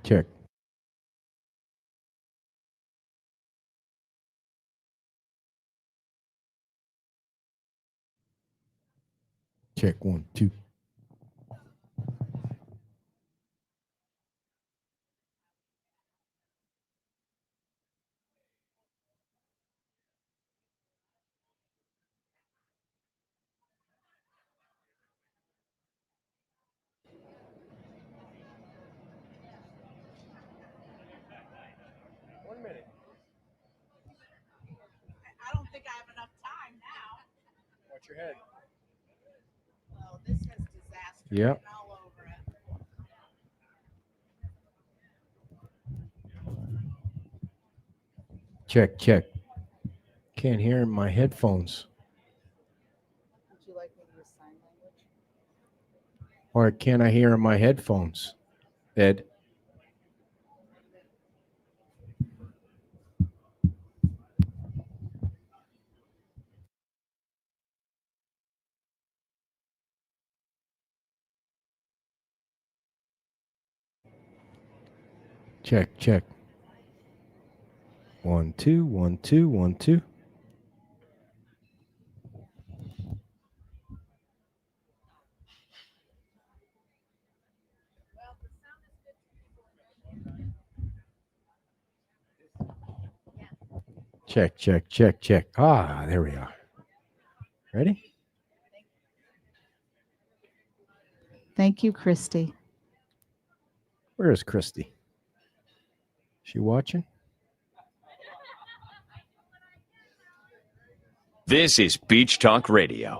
Check. Check 1, 2. I don't think I have enough time now. Watch your head. Well, this has disaster Yep. written all over it. Check, check. Can't hear in my headphones. Would you like me to use sign language? Or can I hear in my headphones, Ed? Check, check. 1, 2, 1, 2, 1, 2. Check, check, check, check. Ah, there we are. Ready? Thank you, Christy. Where is Christy? She watching? This is Beach Talk Radio.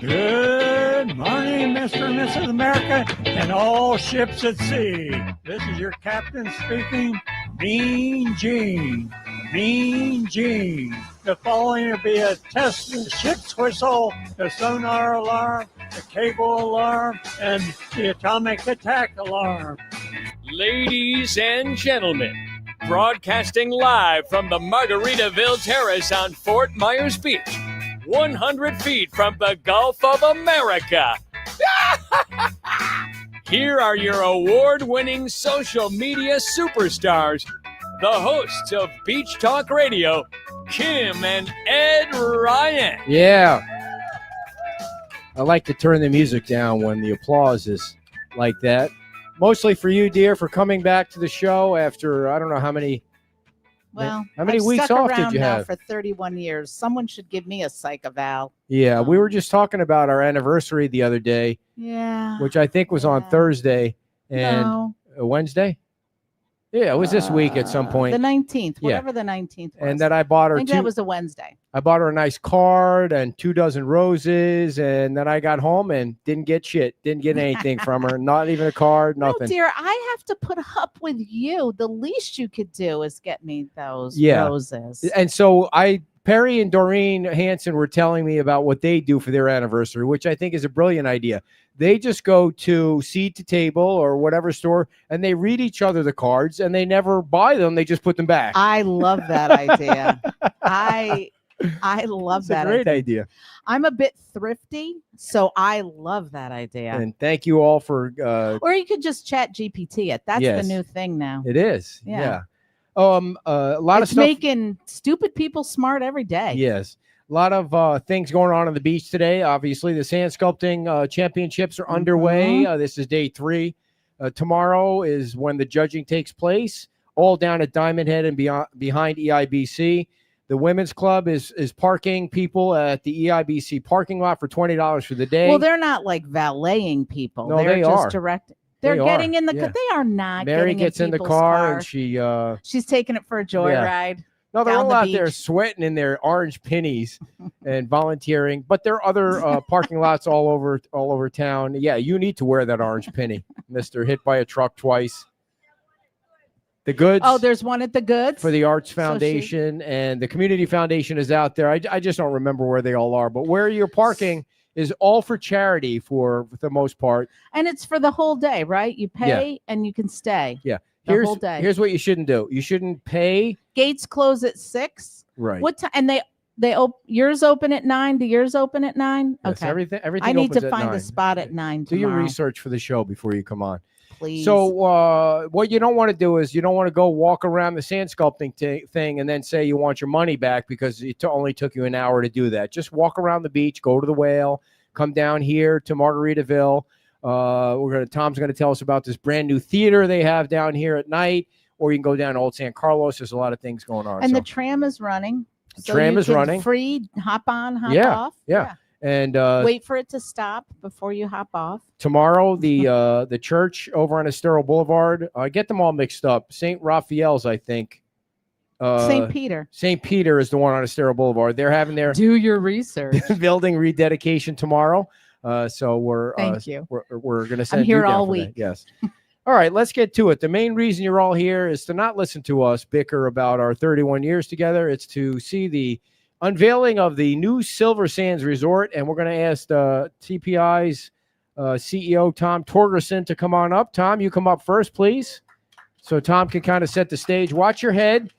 Good morning, Mr. and Mrs. America, and all ships at sea. This is your captain speaking, Mean Gene. Mean Gene. The following will be a test of the ship's whistle, the sonar alarm, the cable alarm, and the atomic attack alarm. Ladies and gentlemen, broadcasting live from the Margaritaville Terrace on Fort Myers Beach, 100 feet from the Gulf of America. Here are your award-winning social media superstars, the hosts of Beach Talk Radio, Kim and Ed Ryan. Yeah. I like to turn the music down when the applause is like that. Mostly for you, dear, for coming back to the show after I don't know how many. Well, how many I've weeks stuck off did around you now have? for 31 years. Someone should give me a psych eval. Yeah, we were just talking about our anniversary the other day, Yeah. which I think was on Thursday and No. Wednesday. Yeah, it was this week at some point. The 19th, Yeah. whatever the 19th was. And then I bought her I think that was a Wednesday. I bought her a nice card and 2 dozen roses, and then I got home and didn't get shit. Didn't get anything from her. Not even a card. No, Nothing. dear, I have to put up with you. The least you could do is get me those Yeah. roses. And so Perry and Doreen Hansen were telling me about what they do for their anniversary, which I think is a brilliant idea. They just go to Seed to Table or whatever store, and they read each other the cards, and they never buy them. They just put them back. I love that idea. I love It's that. a great idea. I'm a bit thrifty, so I love that idea. And thank you all for. Or you could just chat GPT it. That's Yes. the new thing now. It is. Yeah. A lot of It's stuff. making stupid people smart every day. Yes. A lot of things going on the beach today. Obviously, the sand sculpting championships are underway. This is day 3. Tomorrow is when the judging takes place, all down at Diamond Head and behind EIBC. The women's club is parking people at the EIBC parking lot for $20 for the day. Well, they're not like valeting people. No, they're they just are. directing. They're They getting are, in the. yeah. They are not. Mary getting gets in the people's car and she. She's taking it for a joyride. No, they're down all the out there beach. sweating in their orange pennies and volunteering. But there are other parking lots all over town. Yeah, you need to wear that orange penny, Mister. Hit by a truck twice. The Goods. Oh, there's one at the Goods for the Arts Foundation, and the Community Foundation is out there. I just don't remember where they all are, but where you're parking is all for charity for the most part. and it's for the whole day, right? You pay and you can stay. Yeah. The whole day. Here's what you shouldn't do. You shouldn't pay. Gates close at 6. Right. What time? And yours open at 9. Do yours open at 9? Yes, Okay. everything I need opens to at find 9. a spot at 9 Do your tomorrow. research for the show before you come on. please. So what you don't want to do is you don't want to go walk around the sand sculpting thing and then say you want your money back because it only took you an hour to do that. Just walk around the beach, go to the Whale, come down here to Margaritaville. Tom's going to tell us about this brand new theater they have down here at night, or you can go down to Old San Carlos. There's a lot of things going on. And the tram is running. The tram is running. Free, hop on, hop off. Yeah. And wait for it to stop before you hop off. tomorrow, the church over on Estero Boulevard, I get them all mixed up. St. Raphael's, I think. St. Peter. St. Peter is the one on Estero Boulevard. They're having their Do your research. building rededication tomorrow. So we're Thank you. We're going to send I'm here you down all for that. week. Yes. All right, let's get to it. The main reason you're all here is to not listen to us bicker about our 31 years together. It's to see the unveiling of the new Silver Sands Resort, and we're going to ask TPI's CEO Tom Torgerson to come on up. Tom, you come up first, please, so Tom can kind of set the stage. Watch your head.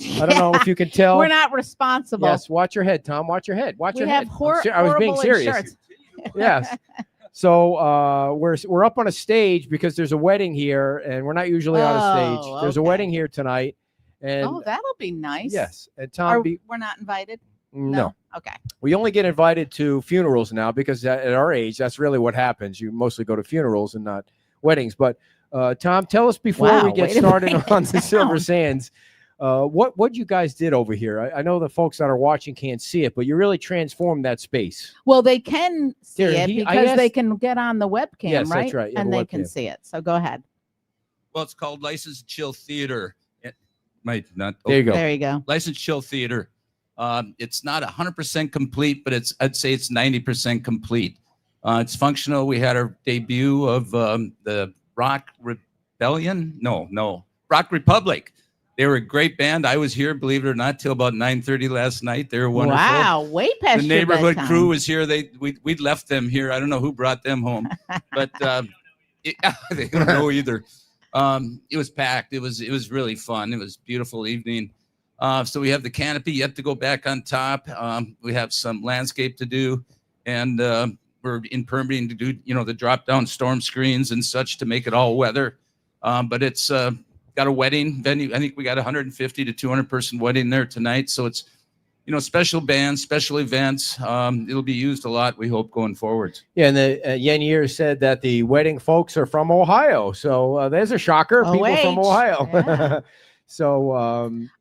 I don't know if you can tell. We're not responsible. Yes, watch your head, Tom. Watch your head. Watch we your have head. I was being horrible serious. insurance. Yes. So we're up on a stage because there's a wedding here, and we're not usually on a stage. There's a okay. wedding here tonight, and Oh, that'll be nice. yes, and Tom. We're not invited? No, Okay. we only get invited to funerals now because at our age, that's really what happens. You mostly go to funerals and not weddings. But Tom, tell us before Wow, we get way to started break on it the Silver down. Sands. What you guys did over here? I know the folks that are watching can't see it, but you really transformed that space. Well, they can see Here, it I because they asked- can get on the webcam, Yes, right? that's right. You have And a they can webcam. see it. So go ahead. Well, it's called Licensed Chill Theater. It might not. There you go. There you go. Licensed Chill Theater. It's not 100% complete, but I'd say it's 90% complete. It's functional. We had our debut of the Rock Rebellion. No, Rock Republic. They were a great band. I was here, believe it or not, till about 9:30 last night. They were wonderful. Wow, way past The your neighborhood bedtime. crew was here. We'd left them here. I don't know who brought them home, but they don't know either. It was packed. It was really fun. It was a beautiful evening. So we have the canopy yet to go back on top. We have some landscape to do, and we're in permitting to do the drop down storm screens and such to make it all weather. But it's got a wedding venue. I think we got 150 to 200 person wedding there tonight. So it's special bands, special events. It'll be used a lot, we hope, going forward. Yeah, and the Yen Year said that the wedding folks are from Ohio. So there's a shocker. People from OH, Ohio. yeah. So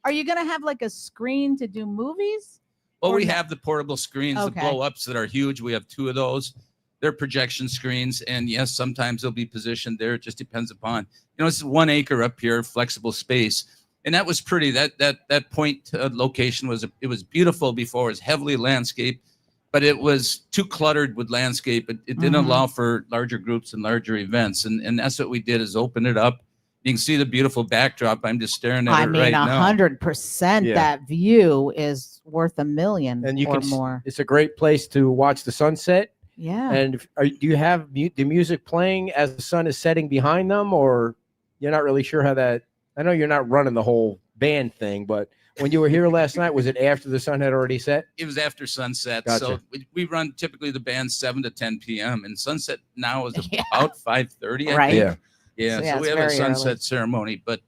Are you going to have like a screen to do movies? Well, Or we not? have the portable screens, the Okay. blow-ups that are huge. We have 2 of those. They're projection screens, and yes, sometimes they'll be positioned there. It just depends upon, it's 1 acre up here, flexible space, and that was pretty. That point location was beautiful before. It was heavily landscaped, but it was too cluttered with landscape. It didn't Mhm. allow for larger groups and larger events, and that's what we did, is open it up. You can see the beautiful backdrop. I'm just staring at I it mean, right now. 100%. Yeah. That view is worth $1 million and you or can. more. It's a great place to watch the sunset. Yeah. And do you have the music playing as the sun is setting behind them, or you're not really sure how that? I know you're not running the whole band thing, but when you were here last night, was it after the sun had already set? It was after sunset. Gotcha. So we run typically the band 7 to 10 p.m. and sunset now is Yeah. about 5:30. I Right. think. Yeah. Yeah. Yeah, So we it's have a very early. sunset ceremony, but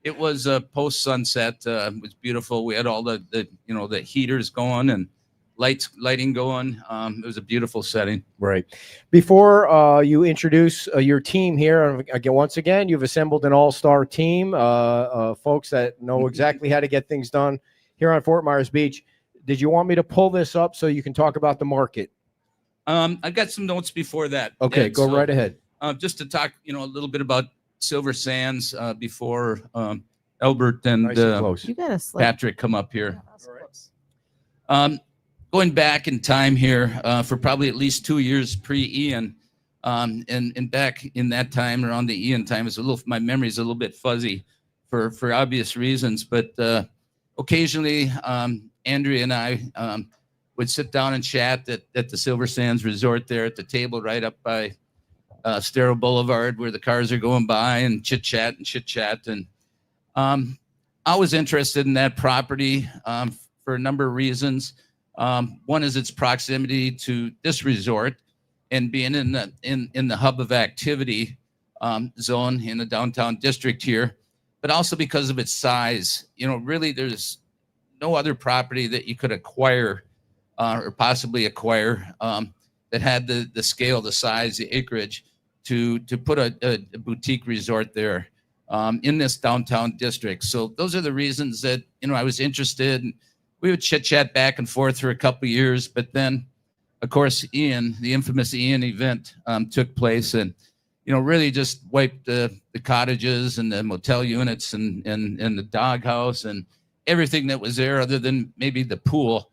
it was post sunset. It was beautiful. We had all the heaters going and lighting going. It was a beautiful setting. Right. Before you introduce your team here, again, once again, you've assembled an all-star team, folks that know exactly how to get things done here on Fort Myers Beach. Did you want me to pull this up so you can talk about the market? I've got some notes before that. Okay, Ed, go so, right ahead. Just to talk, a little bit about Silver Sands before Albert and Nice and close. You got to slip. Patrick come up here. Going back in time here for probably at least 2 years pre-Ian, and back in that time around the Ian time, my memory is a little bit fuzzy for obvious reasons. But occasionally, Andrea and I would sit down and chat at the Silver Sands Resort there at the table right up by Estero Boulevard, where the cars are going by, and chit chat. And I was interested in that property for a number of reasons. One is its proximity to this resort and being in the hub of activity. zone in the downtown district here, but also because of its size. Really, there's no other property that you could acquire or possibly acquire that had the scale, the size, the acreage to put a boutique resort there in this downtown district. So those are the reasons that I was interested. We would chit chat back and forth for a couple of years, but then, of course, the infamous Ian event took place, and really just wiped the cottages and the motel units and the doghouse and everything that was there, other than maybe the pool.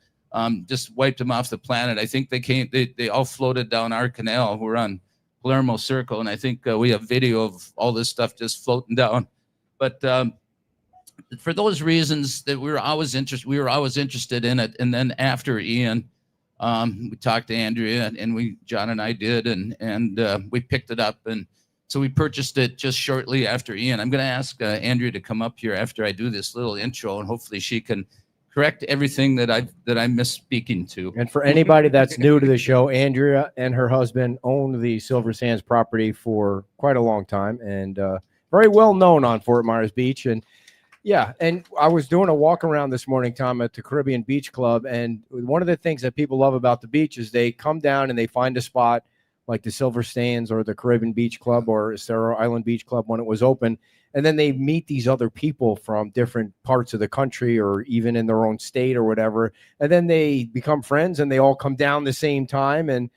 Just wiped them off the planet. I think they all floated down our canal. We're on Palermo Circle, and I think we have video of all this stuff just floating down. But for those reasons that we were always interested in it. And then after Ian, we talked to Andrea, and John and I did, and we picked it up, and so we purchased it just shortly after Ian. I'm going to ask Andrea to come up here after I do this little intro, and hopefully she can correct everything that I'm misspeaking to. And for anybody that's new to the show, Andrea and her husband owned the Silver Sands property for quite a long time, and very well known on Fort Myers Beach. And yeah, and I was doing a walk around this morning, Tom, at the Caribbean Beach Club, and one of the things that people love about the beach is they come down and they find a spot like the Silver Sands or the Caribbean Beach Club or Estero Island Beach Club when it was open, and then they meet these other people from different parts of the country or even in their own state or whatever, and then they become friends and they all come down the same time. And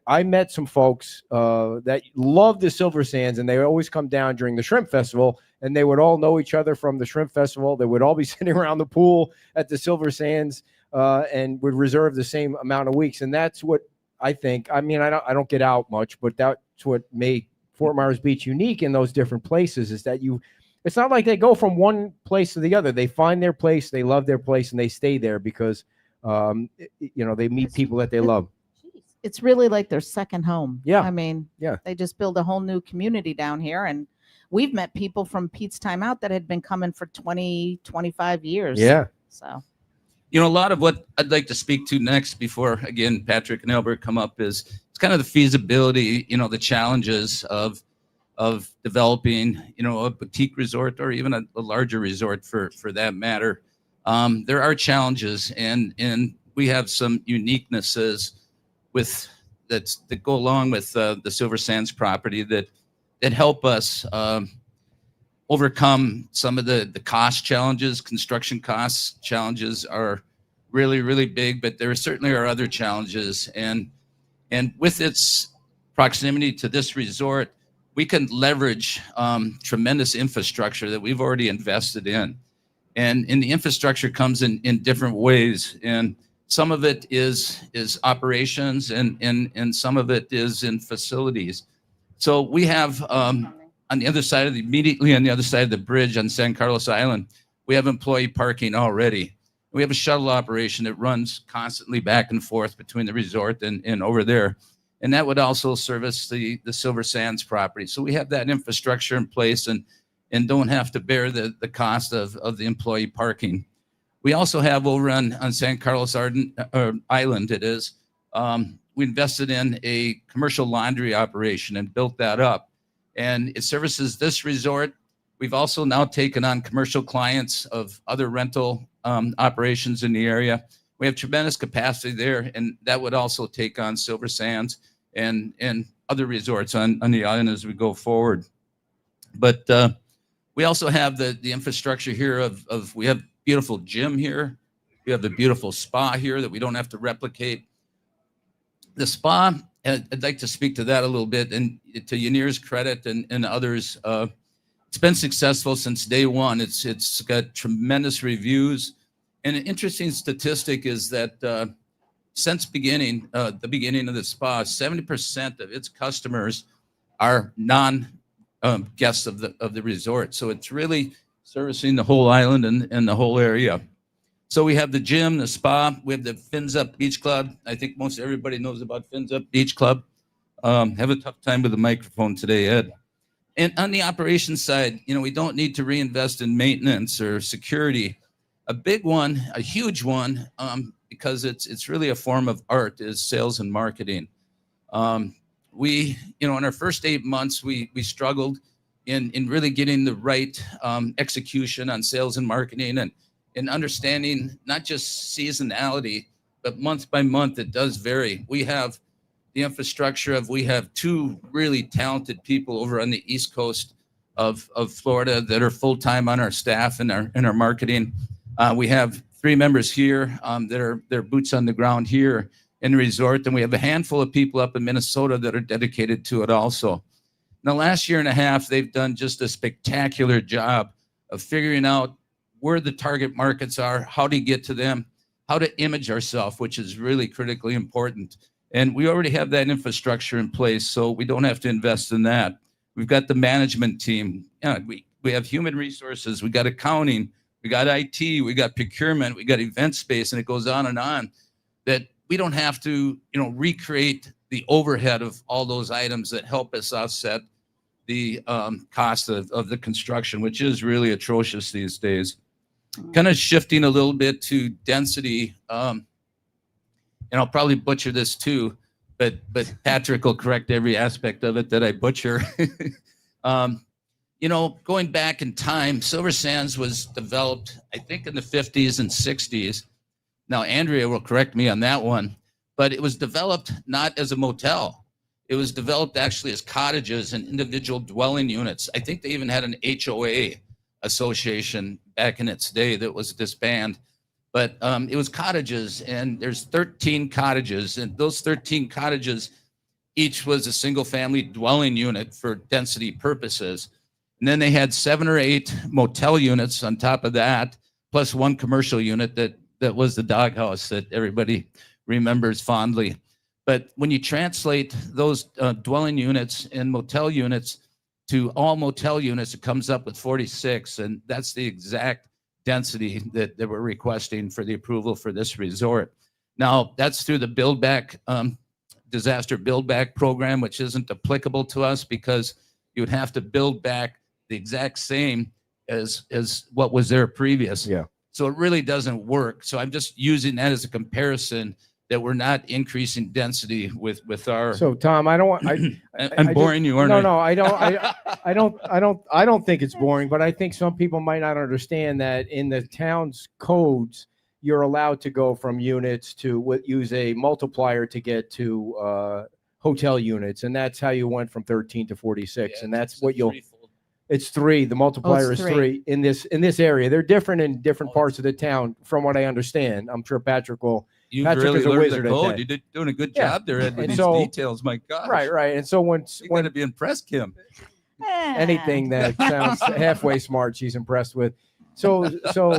I met some folks that love the Silver Sands, and they always come down during the Shrimp Festival, and they would all know each other from the Shrimp Festival. They would all be sitting around the pool at the Silver Sands and would reserve the same amount of weeks. And that's what I think. I mean, I don't get out much, but that's what made Fort Myers Beach unique in those different places, is that it's not like they go from one place to the other. They find their place, they love their place, and they stay there because, they meet people that they love. It's really like their second home. Yeah. I mean, yeah, they just build a whole new community down here. And we've met people from Pete's Time Out that had been coming for 20, 25 years. Yeah. So, a lot of what I'd like to speak to next before, again, Patrick and Albert come up is it's kind of the feasibility, the challenges of developing, a boutique resort or even a larger resort for that matter. There are challenges, and we have some uniquenesses that go along with the Silver Sands property that help us overcome some of the cost challenges. Construction cost challenges are really, really big, but there certainly are other challenges. And with its proximity to this resort, we can leverage tremendous infrastructure that we've already invested in. And the infrastructure comes in different ways. And some of it is operations, and some of it is in facilities. So we have on the other side immediately on the other side of the bridge on San Carlos Island, we have employee parking already. We have a shuttle operation that runs constantly back and forth between the resort and over there. And that would also service the Silver Sands property. So we have that infrastructure in place and don't have to bear the cost of the employee parking. We also have over on San Carlos Island, we invested in a commercial laundry operation and built that up. And it services this resort. We've also now taken on commercial clients of other rental operations in the area. We have tremendous capacity there, and that would also take on Silver Sands and other resorts on the island as we go forward. But we also have the infrastructure here of we have beautiful gym here. We have the beautiful spa here that we don't have to replicate. The spa, I'd like to speak to that a little bit, and to Yanir's credit and others, it's been successful since day one. It's got tremendous reviews, and an interesting statistic is that since the beginning of the spa, 70% of its customers are non-guests of the resort. So it's really servicing the whole island and the whole area. So we have the gym, the spa, we have the Fins Up Beach Club. I think most everybody knows about Fins Up Beach Club. Have a tough time with the microphone today, Ed. And on the operations side, we don't need to reinvest in maintenance or security. A big one, a huge one, because it's really a form of art, is sales and marketing. we, in our first 8 months, we struggled in really getting the right execution on sales and marketing and understanding not just seasonality, but month by month, it does vary. We have the infrastructure we have 2 really talented people over on the East Coast of Florida that are full-time on our staff and our marketing. We have 3 members here they're boots on the ground here in the resort. And we have a handful of people up in Minnesota that are dedicated to it also. In the last year and a half, they've done just a spectacular job of figuring out where the target markets are, how to get to them, how to image ourselves, which is really critically important. And we already have that infrastructure in place, so we don't have to invest in that. We've got the management team. Yeah, we have human resources. We got accounting. We got IT. We got procurement. We got event space, and it goes on and on. That we don't have to, recreate the overhead of all those items that help us offset the cost of the construction, which is really atrocious these days. Kind of shifting a little bit to density, and I'll probably butcher this too, but Patrick will correct every aspect of it that I butcher. Going back in time, Silver Sands was developed, I think, in the 50s and 60s. Now, Andrea will correct me on that one, but it was developed not as a motel. It was developed actually as cottages and individual dwelling units. I think they even had an HOA association back in its day that was disbanded. But it was cottages, and there's 13 cottages, and those 13 cottages, each was a single family dwelling unit for density purposes. And then they had 7 or 8 motel units on top of that, plus 1 commercial unit that was the doghouse that everybody remembers fondly. But when you translate those dwelling units and motel units to all motel units, it comes up with 46, and that's the exact density that we're requesting for the approval for this resort. Now, that's through the Build Back disaster build back program, which isn't applicable to us because you would have to build back the exact same as what was there previous. Yeah. So it really doesn't work. So I'm just using that as a comparison that we're not increasing density with our. So Tom, I don't want. I'm boring you, aren't I? No, I don't. I don't think it's boring, but I think some people might not understand that in the town's codes, you're allowed to go from units to use a multiplier to get to hotel units, and that's how you went from 13 to 46, and that's what you'll. It's 3. The multiplier is 3 in this area. They're different in different parts of the town, from what I understand. I'm sure Patrick will. You Patrick really is a learned wizard the at code. that. You're doing a good Yeah. job there, Ed, with And these so- details. My gosh. Right. And so when You're going to be impressed, Kim. anything that sounds halfway smart, she's impressed with. So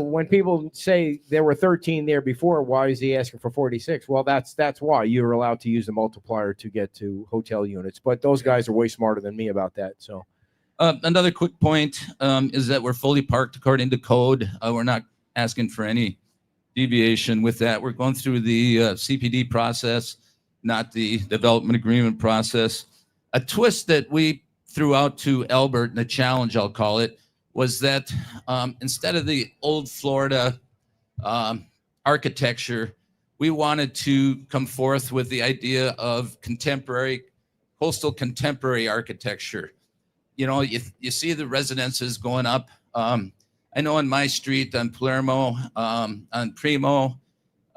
when people say there were 13 there before, why is he asking for 46? Well, that's why you're allowed to use the multiplier to get to hotel units. But those guys are way smarter than me about that. So Another quick point is that we're fully parked according to code. We're not asking for any deviation with that. We're going through the CPD process, not the development agreement process. A twist that we threw out to Albert, and a challenge I'll call it, was that instead of the old Florida architecture, we wanted to come forth with the idea of coastal contemporary architecture. You see the residences going up. I know on my street, on Palermo, on Primo,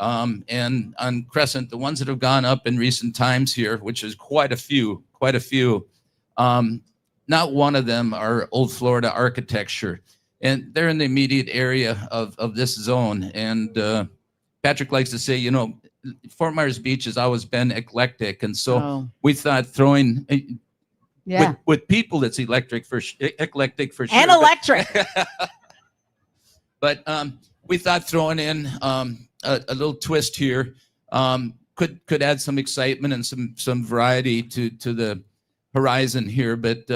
and on Crescent, the ones that have gone up in recent times here, which is quite a few, not one of them are old Florida architecture. And they're in the immediate area of this zone. And Patrick likes to say, Fort Myers Beach has always been eclectic. And so we thought throwing... Yeah. With people, it's eclectic for sure. And electric. But we thought throwing in a little twist here could add some excitement and some variety to the horizon here. But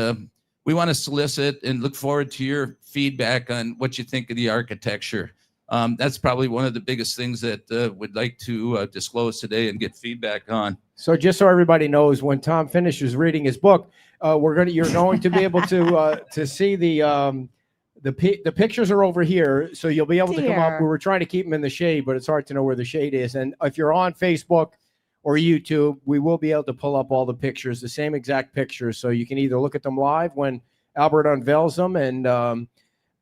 we want to solicit and look forward to your feedback on what you think of the architecture. That's probably one of the biggest things that we'd like to disclose today and get feedback on. So just so everybody knows, when Tom finishes reading his book, you're going to be able to see the pictures are over here, so you'll be able to come up. We were trying to keep them in the shade, but it's hard to know where the shade is. And if you're on Facebook, or YouTube, we will be able to pull up all the pictures, the same exact pictures. So you can either look at them live when Albert unveils them, and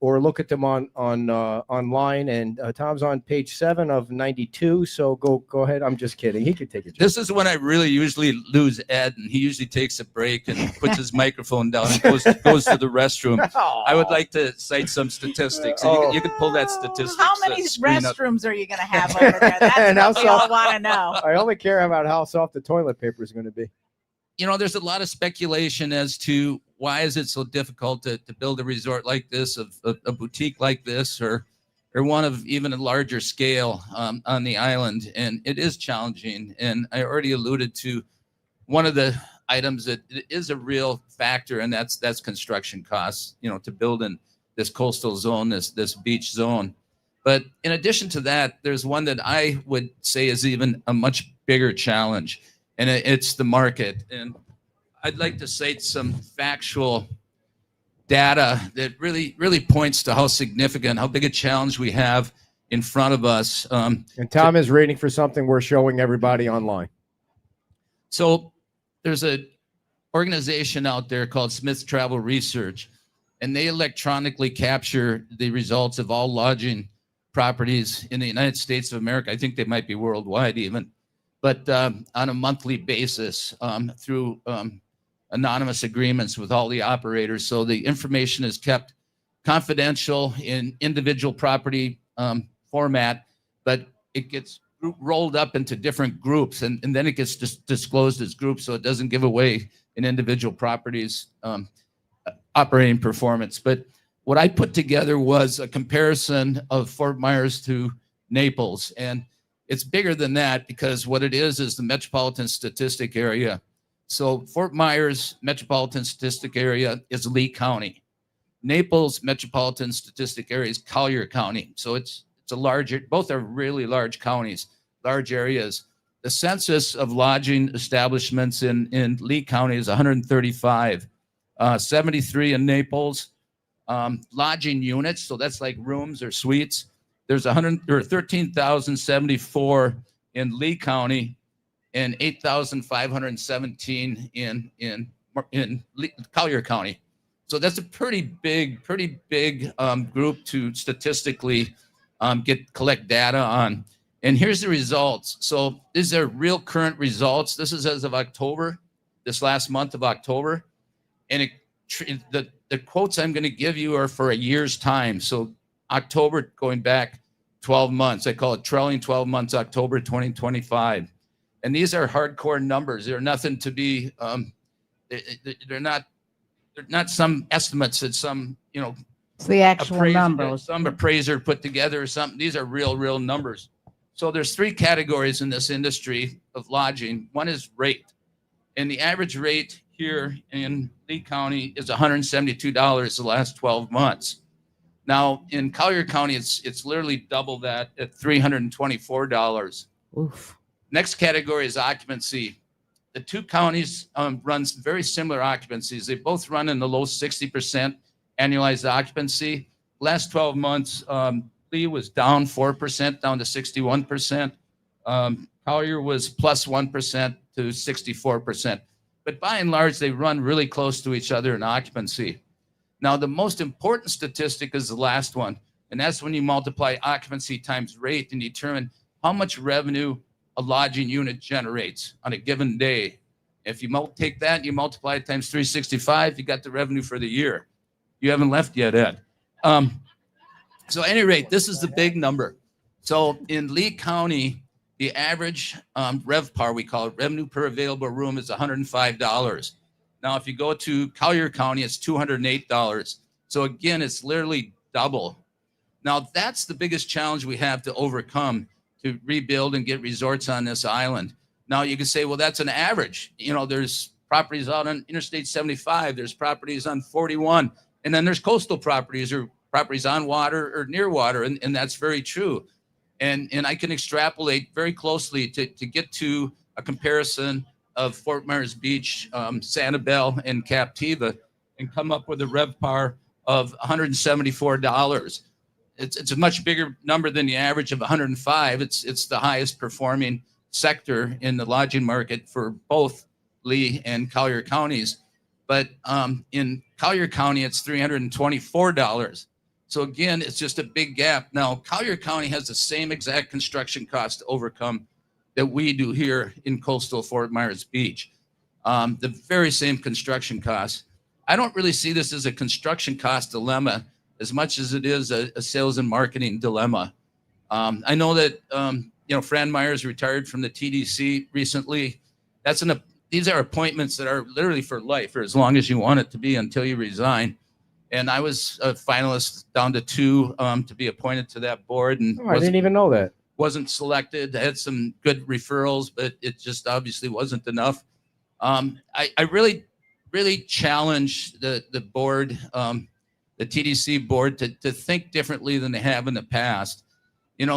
or look at them online. And Tom's on page 7 of 92. So go ahead. I'm just kidding. He could take it. This is when I really usually lose Ed, and he usually takes a break and puts his microphone down and goes to the restroom. I would like to cite some statistics. And you can pull that statistics. How many screen up. restrooms are you going to have over there? That's And what we how all soft- want to know. I only care about how soft the toilet paper is going to be. You know, there's a lot of speculation as to why is it so difficult to build a resort like this, a boutique like this, or one of even a larger scale on the island. And it is challenging. And I already alluded to one of the items that is a real factor, and that's construction costs, you know, to build in this coastal zone, this beach zone. But in addition to that, there's one that I would say is even a much bigger challenge, and it's the market. And I'd like to cite some factual data that really points to how significant, how big a challenge we have in front of us. And Tom is reading for something we're showing everybody online. So there's a organization out there called Smith Travel Research, and they electronically capture the results of all lodging properties in the United States of America. I think they might be worldwide even, but on a monthly basis through anonymous agreements with all the operators. So the information is kept confidential in individual property format, but it gets rolled up into different groups, and then it gets disclosed as groups, so it doesn't give away an individual property's operating performance. But what I put together was a comparison of Fort Myers to Naples, and it's bigger than that because what it is the metropolitan statistic area. So Fort Myers metropolitan statistic area is Lee County. Naples metropolitan statistic area is Collier County. So it's a larger, both are really large counties, large areas. The census of lodging establishments in Lee County is 135, 73 in Naples. Lodging units, so that's like rooms or suites. There's 13,074 in Lee County, and 8,517 in Collier County. So that's a pretty big group to statistically collect data on. And here's the results. So these are real current results. This is as of October, this last month of October. And the quotes I'm going to give you are for a year's time. So October going back 12 months. I call it trailing 12 months, October 2025. And these are hardcore numbers. They're nothing to be, they're not some estimates that some, you know, It's the actual numbers. some appraiser put together or something. These are real numbers. So there's 3 categories in this industry of lodging. One is rate. And the average rate here in Lee County is $172 the last 12 months. Now in Collier County, it's literally double that at $324. Oof. Next category is occupancy. The 2 counties run very similar occupancies. They both run in the low 60% annualized occupancy. Last 12 months, Lee was down 4%, down to 61%. Collier was plus 1% to 64%. But by and large, they run really close to each other in occupancy. Now, the most important statistic is the last one, and that's when you multiply occupancy times rate and determine how much revenue a lodging unit generates on a given day. If you take that and you multiply it times 365, you got the revenue for the year. You haven't left yet, Ed. So at any rate, this is the big number. So in Lee County, the average RevPAR, we call it, revenue per available room, is $105. Now, if you go to Collier County, it's $208. So again, it's literally double. Now, that's the biggest challenge we have to overcome to rebuild and get resorts on this island. Now, you can say, well, that's an average. You know, there's properties out on Interstate 75. There's properties on 41. And then there's coastal properties or properties on water or near water. And that's very true. And I can extrapolate very closely to get to a comparison of Fort Myers Beach, Sanibel, and Captiva, and come up with a RevPAR of $174. It's a much bigger number than the average of 105. It's the highest performing sector in the lodging market for both Lee and Collier counties. But in Collier County, it's $324. So again, it's just a big gap. Now, Collier County has the same exact construction cost to overcome that we do here in coastal Fort Myers Beach. The very same construction costs. I don't really see this as a construction cost dilemma as much as it is a sales and marketing dilemma. I know that Fran Myers retired from the TDC recently. These are appointments that are literally for life, or as long as you want it to be until you resign. And I was a finalist down to 2 to be appointed to that board, and I didn't even know that. wasn't selected. I had some good referrals, but it just obviously wasn't enough. I really challenge the board, the TDC board, to think differently than they have in the past.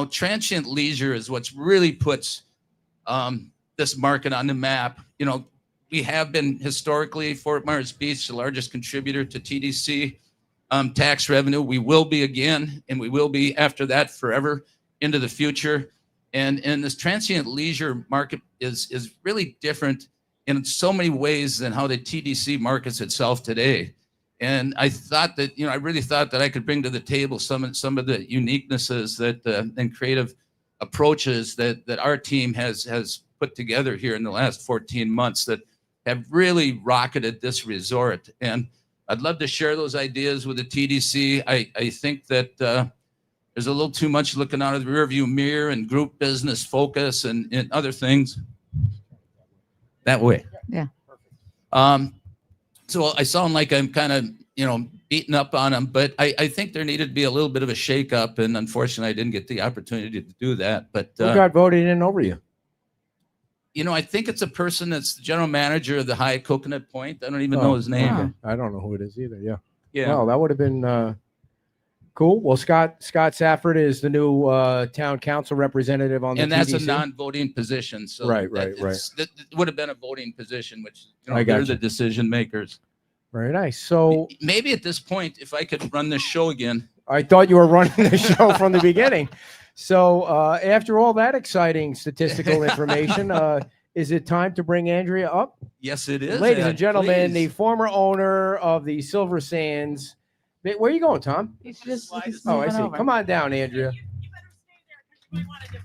Transient leisure is what's really puts this market on the map. We have been historically Fort Myers Beach, the largest contributor to TDC tax revenue. We will be again, and we will be after that forever into the future. And this transient leisure market is really different in so many ways than how the TDC markets itself today. And I thought that, I really thought that I could bring to the table some of the uniquenesses and creative approaches that our team has put together here in the last 14 months that have really rocketed this resort. And I'd love to share those ideas with the TDC. I think that there's a little too much looking out of the rearview mirror and group business focus and other things that way. Yeah. So I sound like I'm kind of, beating up on them, but I think there needed to be a little bit of a shakeup. And unfortunately, I didn't get the opportunity to do that. But Who got voted in over you? I think it's a person that's the general manager of the Hyatt Coconut Point. I don't even know his name. Okay. I don't know who it is either. Yeah. Yeah. Well, that would have been cool. Well, Scott Safford is the new town council representative on the And that's TDC. a non-voting position. So Right. That would have been a voting position, which I got they're you. the decision makers. Very nice. So Maybe at this point, if I could run this show again. I thought you were running the show from the beginning. So after all that exciting statistical information, is it time to bring Andrea up? Yes, it is. Ladies Ed, and gentlemen, please. the former owner of the Silver Sands. Where are you going, Tom? He's just Oh, I see. Come on down, Andrea.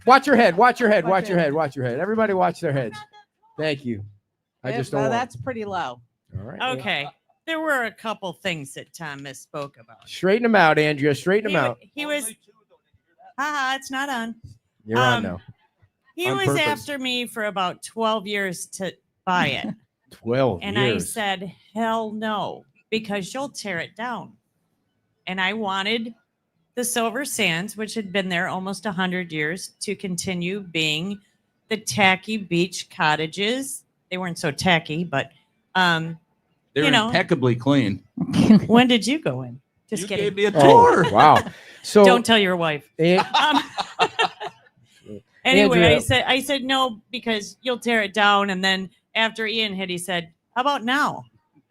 Watch your head. Watch your head. Watch your head. Watch your head. Everybody watch their heads. Thank you. I just don't want- that's pretty low. All right. Okay. There were a couple things that Tom misspoke about. Straighten them out, Andrea. Straighten He, them out. he was, it's not on. You're on um, now. He On was purpose. after me for about 12 years to buy it. 12 And years. I said, hell no, because you'll tear it down. And I wanted the Silver Sands, which had been there almost 100 years, to continue being the tacky beach cottages. They weren't so tacky, but They're impeccably clean. when did you go in? Just You kidding. gave me a Oh, tour. wow. So Don't tell your wife. An- Anyway, Andrea. I said no because you'll tear it down. And then after Ian hit, he said, "How about now?"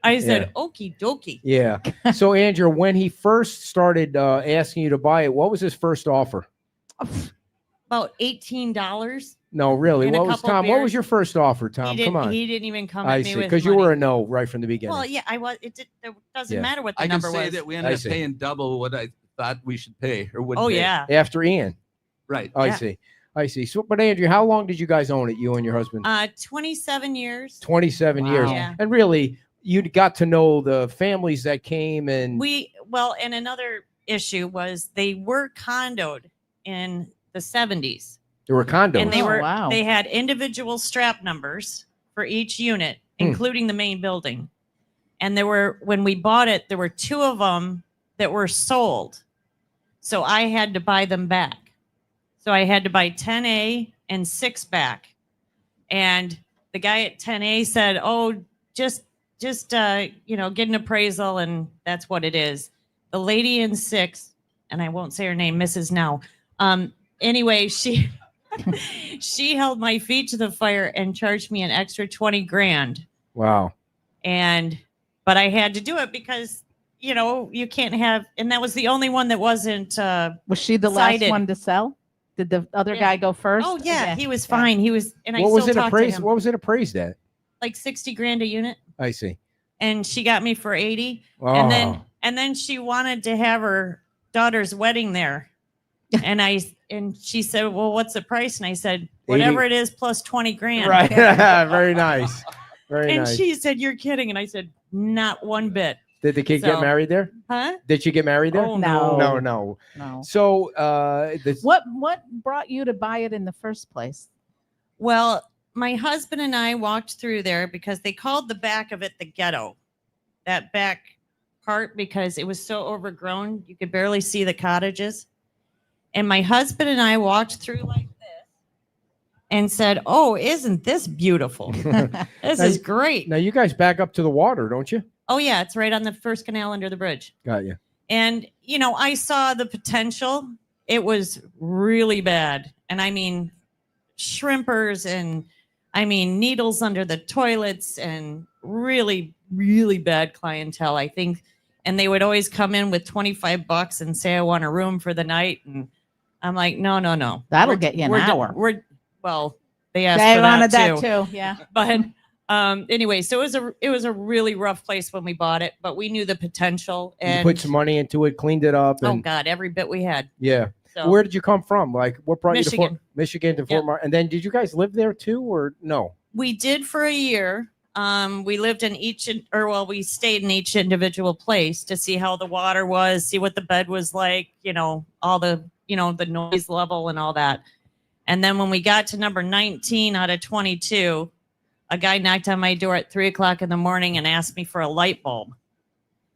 I said, "Okie dokie." yeah. So Andrea, when he first started asking you to buy it, what was his first offer? About $18. No, really. And a What was couple Tom? What was beers. your first offer, Tom? He Come didn't. on. He didn't even come I at me see. with Because you money. were a no right from the beginning. Well, yeah, I was. It doesn't Yeah. matter what the I can number say was. that we I ended up see. paying double what I thought we should pay or would Oh pay. yeah, After Ian. Right. I Yeah. see. I see. So, but Andrea, how long did you guys own it? You and your husband? 27 years. 27 years. Wow. Yeah. And really, you got to know the families that came and And another issue was they were condoed in the 70s. there were condos. And they Oh, were wow. they had individual strap numbers for each unit, including the main building. And when we bought it, there were 2 of them that were sold. So I had to buy them back. So I had to buy 10A and 6 back. And the guy at 10A said, "Oh, just get an appraisal and that's what it is." The lady in 6, and I won't say her name, Mrs. Now. Anyway, she she held my feet to the fire and charged me an extra 20 grand. Wow. But I had to do it because, you can't have, and that was the only one that wasn't, Was she the last Cited. one to sell? Did the other Yeah. guy go first? Oh yeah, Okay. he was fine. He was, and I What still was it talk to appraised? him. What was it appraised at? Like 60 grand a unit, I see. and she got me for 80. Oh. And then she wanted to have her daughter's wedding there, and she said, "Well, what's the price?" And I said, "Whatever it is plus 20 grand." Right. Very nice. Very And nice. she said, "You're kidding," and I said, "Not one bit." Did the kid get so- married there? Huh? Did she get married there? Oh No. No. No. So What brought you to buy it in the first place? Well, my husband and I walked through there because they called the back of it the ghetto, that back part, because it was so overgrown. You could barely see the cottages. And my husband and I walked through like this and said, "Oh, isn't this beautiful? This is great." now you guys back up to the water, don't you? Oh, yeah, it's right on the first canal under the bridge. Got you. And, I saw the potential. It was really bad. And I mean, shrimpers and needles under the toilets and really, really bad clientele, I think. And they would always come in with $25 and say, "I want a room for the night." And I'm like, no. That'll get you an hour. They asked They for wanted that that too. too. Yeah. But anyway, so it was a really rough place when we bought it, but we knew the potential. You And put some money into it, cleaned it up, oh and God, every bit we had. yeah. So Where did you come from? Like, what brought you to Michigan. Michigan to Yeah. Fort Myers? And then, did you guys live there too, or no? we did for a year. We lived in we stayed in each individual place to see how the water was, see what the bed was like, all the, the noise level and all that. And then when we got to number 19 out of 22, a guy knocked on my door at 3:00 in the morning and asked me for a light bulb.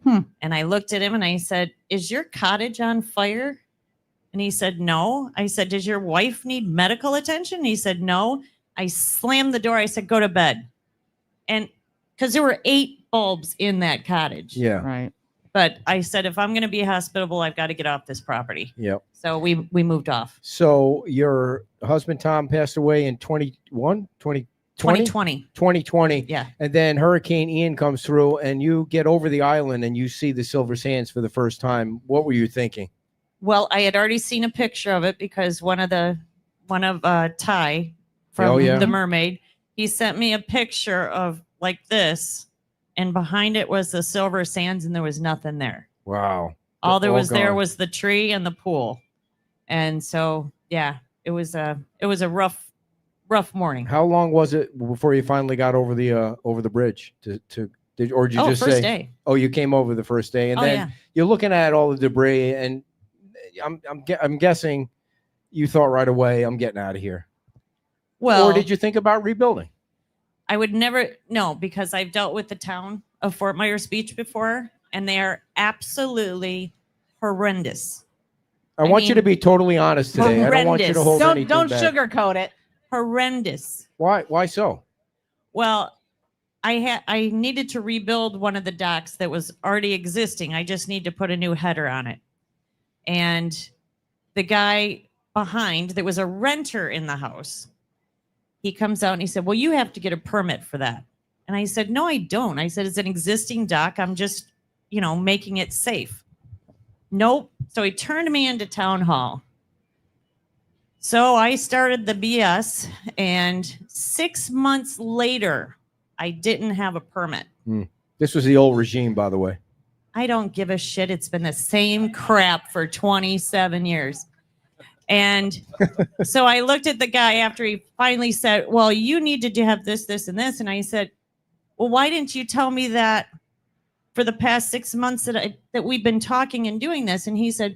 And I looked at him and I said, "Is your cottage on fire?" And he said, "No." I said, "Does your wife need medical attention?" And he said, "No." I slammed the door. I said, "Go to bed." And because there were 8 bulbs in that cottage. Yeah. Right. But I said, if I'm going to be hospitable, I've got to get off this property. Yep. So we moved off. So your husband Tom passed away in 2020. 2020. Yeah. And then Hurricane Ian comes through, and you get over the island and you see the Silver Sands for the first time. What were you thinking? Well, I had already seen a picture of it because one of Ty from Oh, yeah. The Mermaid, he sent me a picture of like this, and behind it was the Silver Sands, and there was nothing there. Wow. All there All was there gone. was the tree and the pool. And so, yeah, it was a rough morning. How long was it before you finally got over the bridge or did you just first say, day. oh, you came over the first day, and Oh, then yeah. you're looking at all the debris, and I'm guessing you thought right away, I'm getting out of here. Well, Or did you think about rebuilding? I would never no, because I've dealt with the town of Fort Myers Beach before, and they are absolutely horrendous. I want you to be totally honest today. I don't want you to horrendous. hold Don't anything back. sugarcoat it. Horrendous. Why so? Well, I needed to rebuild one of the docks that was already existing. I just need to put a new header on it. And the guy behind, there was a renter in the house. He comes out and he said, "Well, you have to get a permit for that." And I said, "No, I don't." I said, "It's an existing dock. I'm just, making it safe." Nope. So he turned me into town hall. So I started the BS, and 6 months later, I didn't have a permit. This was the old regime, by the way. I don't give a shit. It's been the same crap for 27 years. And so I looked at the guy after he finally said, "Well, you need to have this, this, and this." And I said, "Well, why didn't you tell me that for the past 6 months that we've been talking and doing this?" And he said,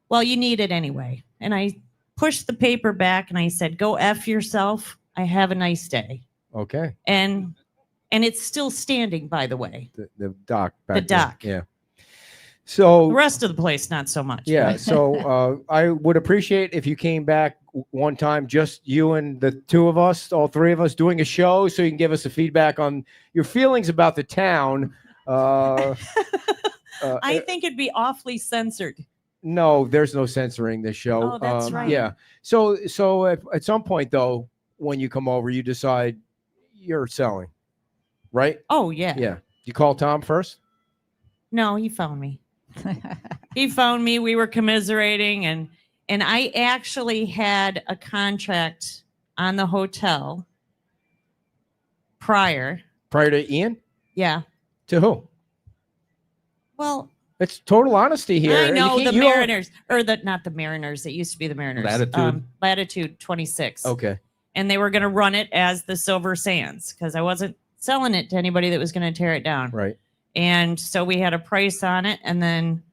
"Well, you need it anyway." And I pushed the paper back and I said, "Go F yourself. I have a nice day." Okay. And it's still standing, by the way. The dock. The back there. dock. Yeah. So The rest of the place, not so much. yeah. So I would appreciate if you came back one time, just you and the two of us, all three of us, doing a show, so you can give us a feedback on your feelings about the town. I think it'd be awfully censored. No, there's no censoring this show. Oh, that's right. Yeah. So at some point though, when you come over, you decide you're selling, right? Oh, yeah. Yeah. You call Tom first? No, he found me. He found me. We were commiserating, and And I actually had a contract on the hotel prior. Prior to Ian? Yeah. To who? Well, It's total honesty here. I know You the you don't- Mariners, or not the Mariners. It used to be the Mariners. Latitude. Latitude 26. Okay. And they were going to run it as the Silver Sands because I wasn't selling it to anybody that was going to tear it down. Right. And so we had a price on it. And then,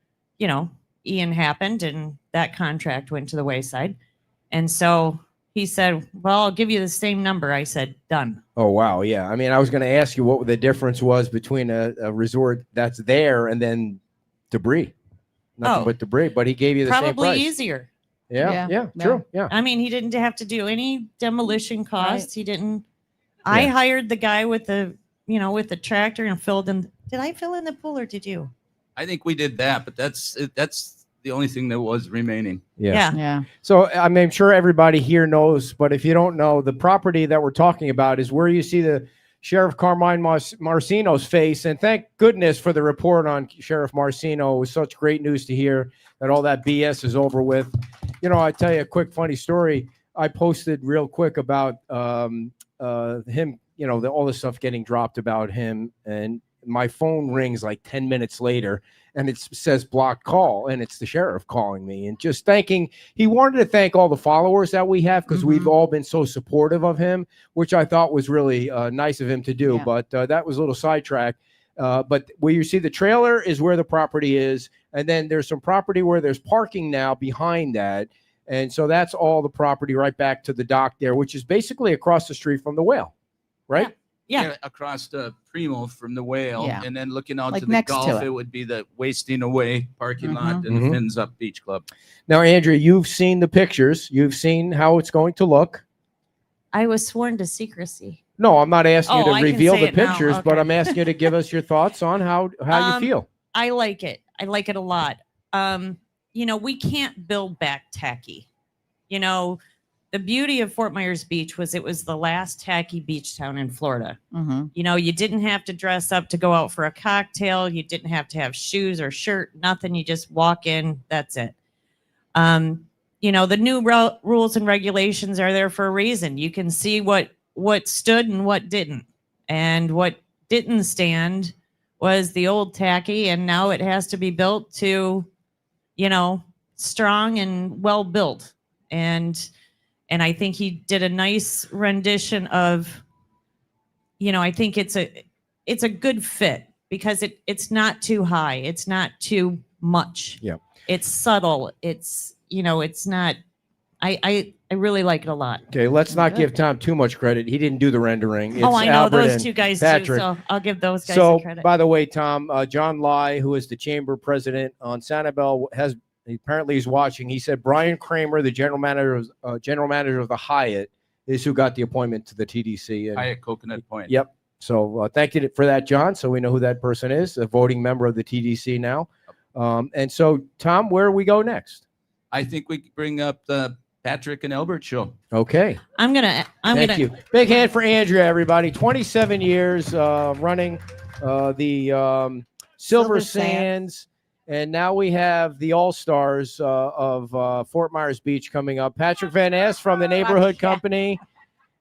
Ian happened and that contract went to the wayside. And so he said, well, I'll give you the same number. I said, done. Oh, wow. Yeah. I mean, I was going to ask you what the difference was between a resort that's there and then debris. Nothing Oh. but debris. But he gave you the same Probably price. easier. Yeah. Yeah, Yeah. yeah. True. Yeah. I mean, he didn't have to do any demolition costs. He didn't. I Yeah. hired the guy with the, with the tractor and filled in. Did I fill in the pool or did you? I think we did that, but that's the only thing that was remaining. Yeah. Yeah. So I mean, I'm sure everybody here knows, but if you don't know, the property that we're talking about is where you see the Sheriff Carmine Marcino's face. And thank goodness for the report on Sheriff Marcino. It was such great news to hear that all that BS is over with. I tell you a quick funny story. I posted real quick about him, all the stuff getting dropped about him. And my phone rings like 10 minutes later and it says blocked call. And it's the sheriff calling me and just he wanted to thank all the followers that we have because we've all been so supportive of him, which I thought was really nice of him to do. Yeah. But that was a little sidetrack. But where you see the trailer is where the property is. And then there's some property where there's parking now behind that. And so that's all the property right back to the dock there, which is basically across the street from the Whale, right? Yeah. Across the Primo from the Whale, Yeah. and then looking out Like to the next to Gulf, it. it would be the Wasting Away parking lot and Mhm. the Fins Up Beach Club. Now, Andrea, you've seen the pictures. You've seen how it's going to look. I was sworn to secrecy. No, I'm not asking you Oh, to I can reveal say the it now. pictures, but Okay. I'm asking you to give us your thoughts on how you feel. I like it. I like it a lot. We can't build back tacky. The beauty of Fort Myers Beach was it was the last tacky beach town in Florida. Mm-hmm. You didn't have to dress up to go out for a cocktail. You didn't have to have shoes or shirt, nothing. You just walk in. That's it. The new rules and regulations are there for a reason. You can see what stood and what didn't. And what didn't stand was the old tacky, and now it has to be built to, strong and well built. And I think he did a nice rendition of, I think it's a good fit because it's not too high. It's not too much. Yeah. It's subtle. It's, it's not, I really like it a lot. Okay, let's not Good. give Tom too much credit. He didn't do the rendering. It's I know Albert those and two guys Patrick. too. So I'll give those guys So, the credit. by the way, Tom, John Lai, who is the chamber president on Sanibel, apparently he's watching. He said Brian Kramer, the general manager of the Hyatt, is who got the appointment to the TDC. And, Hyatt Coconut Point. Yep. So thank you for that, John. So we know who that person is, a voting member of the TDC now. And so, Tom, where we go next? I think we could bring up the Patrick and Albert show. Okay. Thank you. Big hand for Andrea, everybody. 27 years running the Silver Silver Sands. Sands. And now we have the All-Stars of Fort Myers Beach coming up. Patrick Van Ness from the Neighborhood Yeah. Company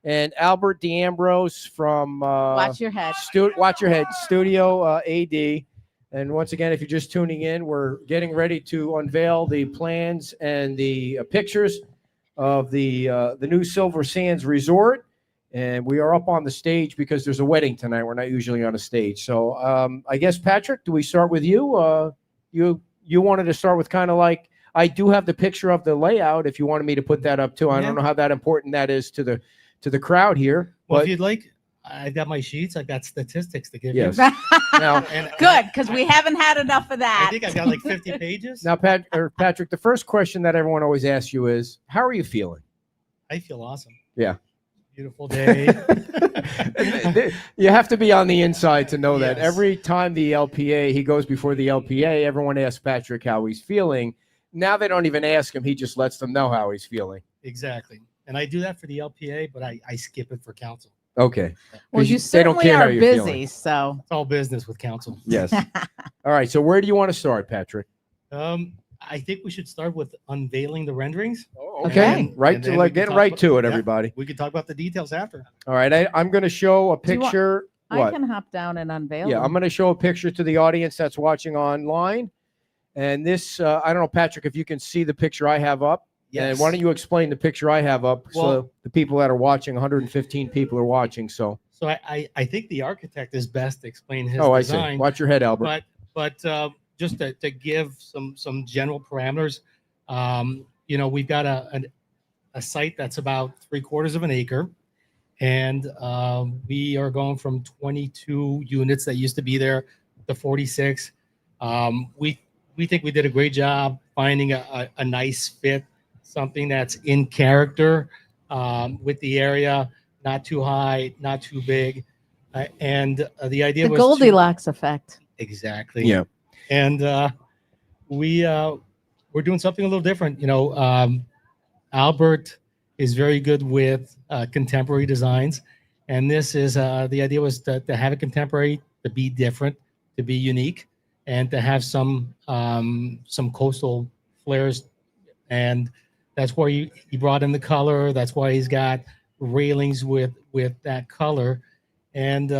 and Albert D'Ambrose from Watch your head. Watch Your Head Studio AD. And once again, if you're just tuning in, we're getting ready to unveil the plans and the pictures of the new Silver Sands Resort. And we are up on the stage because there's a wedding tonight. We're not usually on a stage. So I guess, Patrick, do we start with you? You wanted to start with kind of like, I do have the picture of the layout if you wanted me to put that up too. I don't know how that important that is to the crowd here. Well, But if you'd like, I've got my sheets. I've got statistics to give yes. you. Now, And Good, because we haven't had enough of I that. think I've got like 50 pages. now, Patrick, the first question that everyone always asks you is, how are you feeling? I feel awesome. Yeah. Beautiful day. You have to be on the inside to know that. Yes. Every time he goes before the LPA, everyone asks Patrick how he's feeling. Now they don't even ask him. He just lets them know how he's feeling. Exactly. And I do that for the LPA, but I skip it for council. Okay. Well, 'Cause you they don't certainly care how are you're busy, feeling. so It's all business with council. Yes. All right. So where do you want to start, Patrick? I I think we should start with unveiling the renderings. Okay, And- right and to then like we can get talk right about- to it, yeah, everybody. We can talk about the details after. All right, I'm going to show a Do you want- picture. I What? can hop down and unveil. Yeah, them. I'm going to show a picture to the audience that's watching online. And this, I don't know, Patrick, if you can see the picture I have up. And why don't you explain the picture I have up so Well- the people that are watching, 115 people are watching. So, So I think the architect is best to explain his I see. design. Watch your head, Albert. But just to give some general parameters, we've got a site that's about 3/4 of an acre, and we are going from 22 units that used to be there to 46. We think we did a great job finding a nice fit, something that's in character with the area, not too high, not too big, and the idea The was to- Goldilocks effect. Exactly. Yeah. And we're doing something a little different. Albert is very good with contemporary designs, and this is the idea was to have it contemporary, to be different, to be unique, and to have some coastal flares. And that's why he brought in the color. That's why he's got railings with that color, and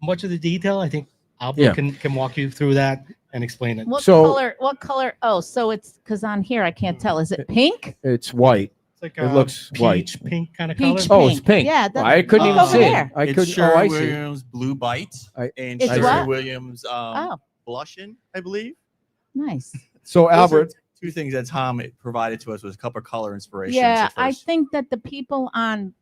much of the detail, I think Albert Yeah. can walk you through that and explain it. What So- color? What color? Oh, so it's because on here I can't tell. Is it pink? It's white. It's like It looks white. peach pink kind of Peach color. Oh, it's pink. Yeah, that- I couldn't look even over see there. it. I It's couldn't. Sherwin Oh, I see. Williams Blue Bite and It's Sherwin what? Williams Oh, Blushin, I believe. nice. So, Those are Albert, two things that Tom provided to us was a couple of color inspirations. Yeah, at I first. think that the people on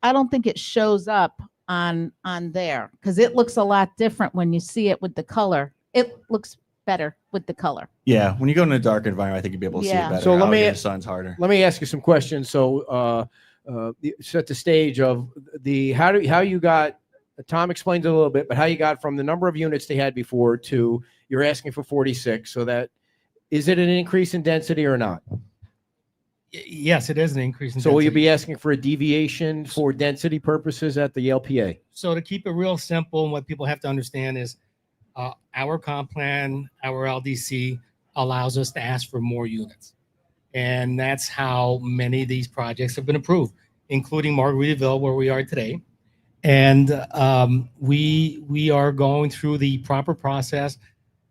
I don't think it shows up on there because it looks a lot different when you see it with the color. It looks better with the color. Yeah, when you go in a dark environment, I think you'll be able to see Yeah. it better. So let out me- here in the sun's harder. let me ask you some questions. So, set the stage of how you got. Tom explained it a little bit, but how you got from the number of units they had before to you're asking for 46. So that is it an increase in density or not? Yes, it is an increase in So will you density. be asking for a deviation for density purposes at the LPA? So to keep it real simple, what people have to understand is our comp plan, our LDC allows us to ask for more units. And that's how many of these projects have been approved, including Margaritaville, where we are today. And we are going through the proper process,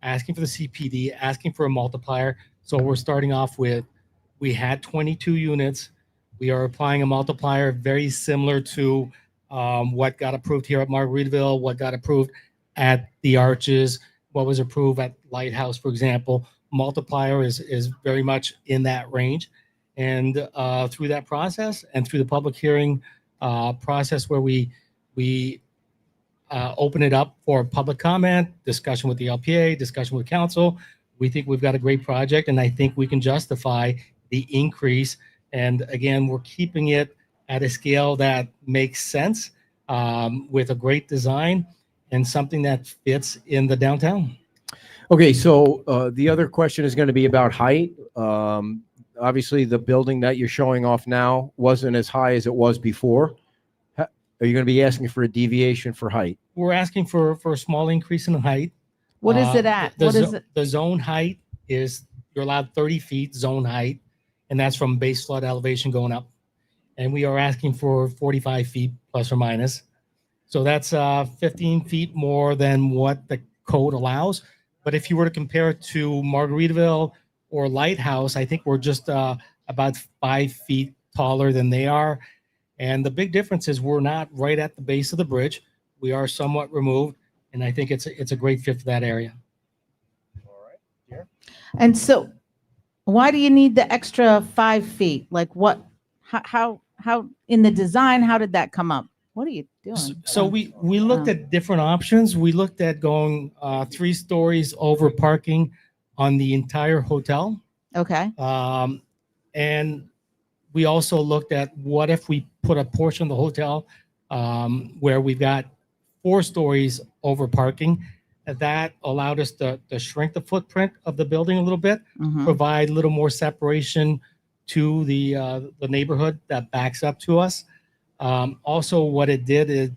asking for the CPD, asking for a multiplier. So we're starting off with, we had 22 units. We are applying a multiplier very similar to what got approved here at Margaritaville, what got approved at the Arches, what was approved at Lighthouse, for example. Multiplier is very much in that range. And through that process and through the public hearing process where we open it up for public comment, discussion with the LPA, discussion with council, we think we've got a great project, and I think we can justify the increase. And again, we're keeping it at a scale that makes sense with a great design and something that fits in the downtown. Okay, so the other question is going to be about height. Obviously, the building that you're showing off now wasn't as high as it was before. Are you going to be asking for a deviation for height? We're asking for a small increase in height. What is it at? The What is it? The zone height is, you're allowed 30 feet zone height, and that's from base flood elevation going up. And we are asking for 45 feet plus or minus. So that's 15 feet more than what the code allows. But if you were to compare it to Margaritaville or Lighthouse, I think we're just about 5 feet taller than they are. And the big difference is we're not right at the base of the bridge. We are somewhat removed, and I think it's a great fit for that area. And so, why do you need the extra 5 feet? Like what? How in the design? How did that come up? What are you doing? So we looked at different options. We looked at going 3 stories over parking on the entire hotel. Okay. And we also looked at what if we put a portion of the hotel where we've got 4 stories over parking. That allowed us to shrink the footprint of the building a little bit, Mhm. provide a little more separation to the neighborhood that backs up to us. Also, what it did is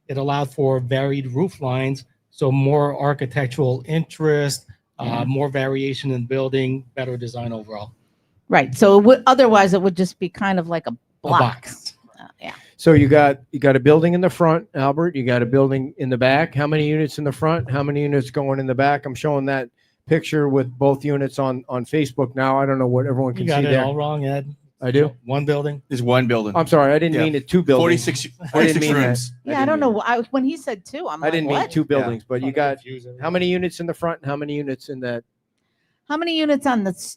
it allowed for varied roof lines, so more architectural interest, More variation in building, better design overall. Right. So otherwise it would just be kind of like a block. box. Yeah. So you got a building in the front, Albert. You got a building in the back. How many units in the front? How many units going in the back? I'm showing that picture with both units on Facebook now. I don't know what everyone You can got see it there. all wrong, Ed. I do. One building. There's one building. I'm sorry. I didn't Yeah. mean it. Two buildings. 46 mean that. rooms. Yeah, I don't know. When he said two, I'm I like, didn't mean what? two buildings, but you got Confusing. how many units in the front? And how many units in that How many units on the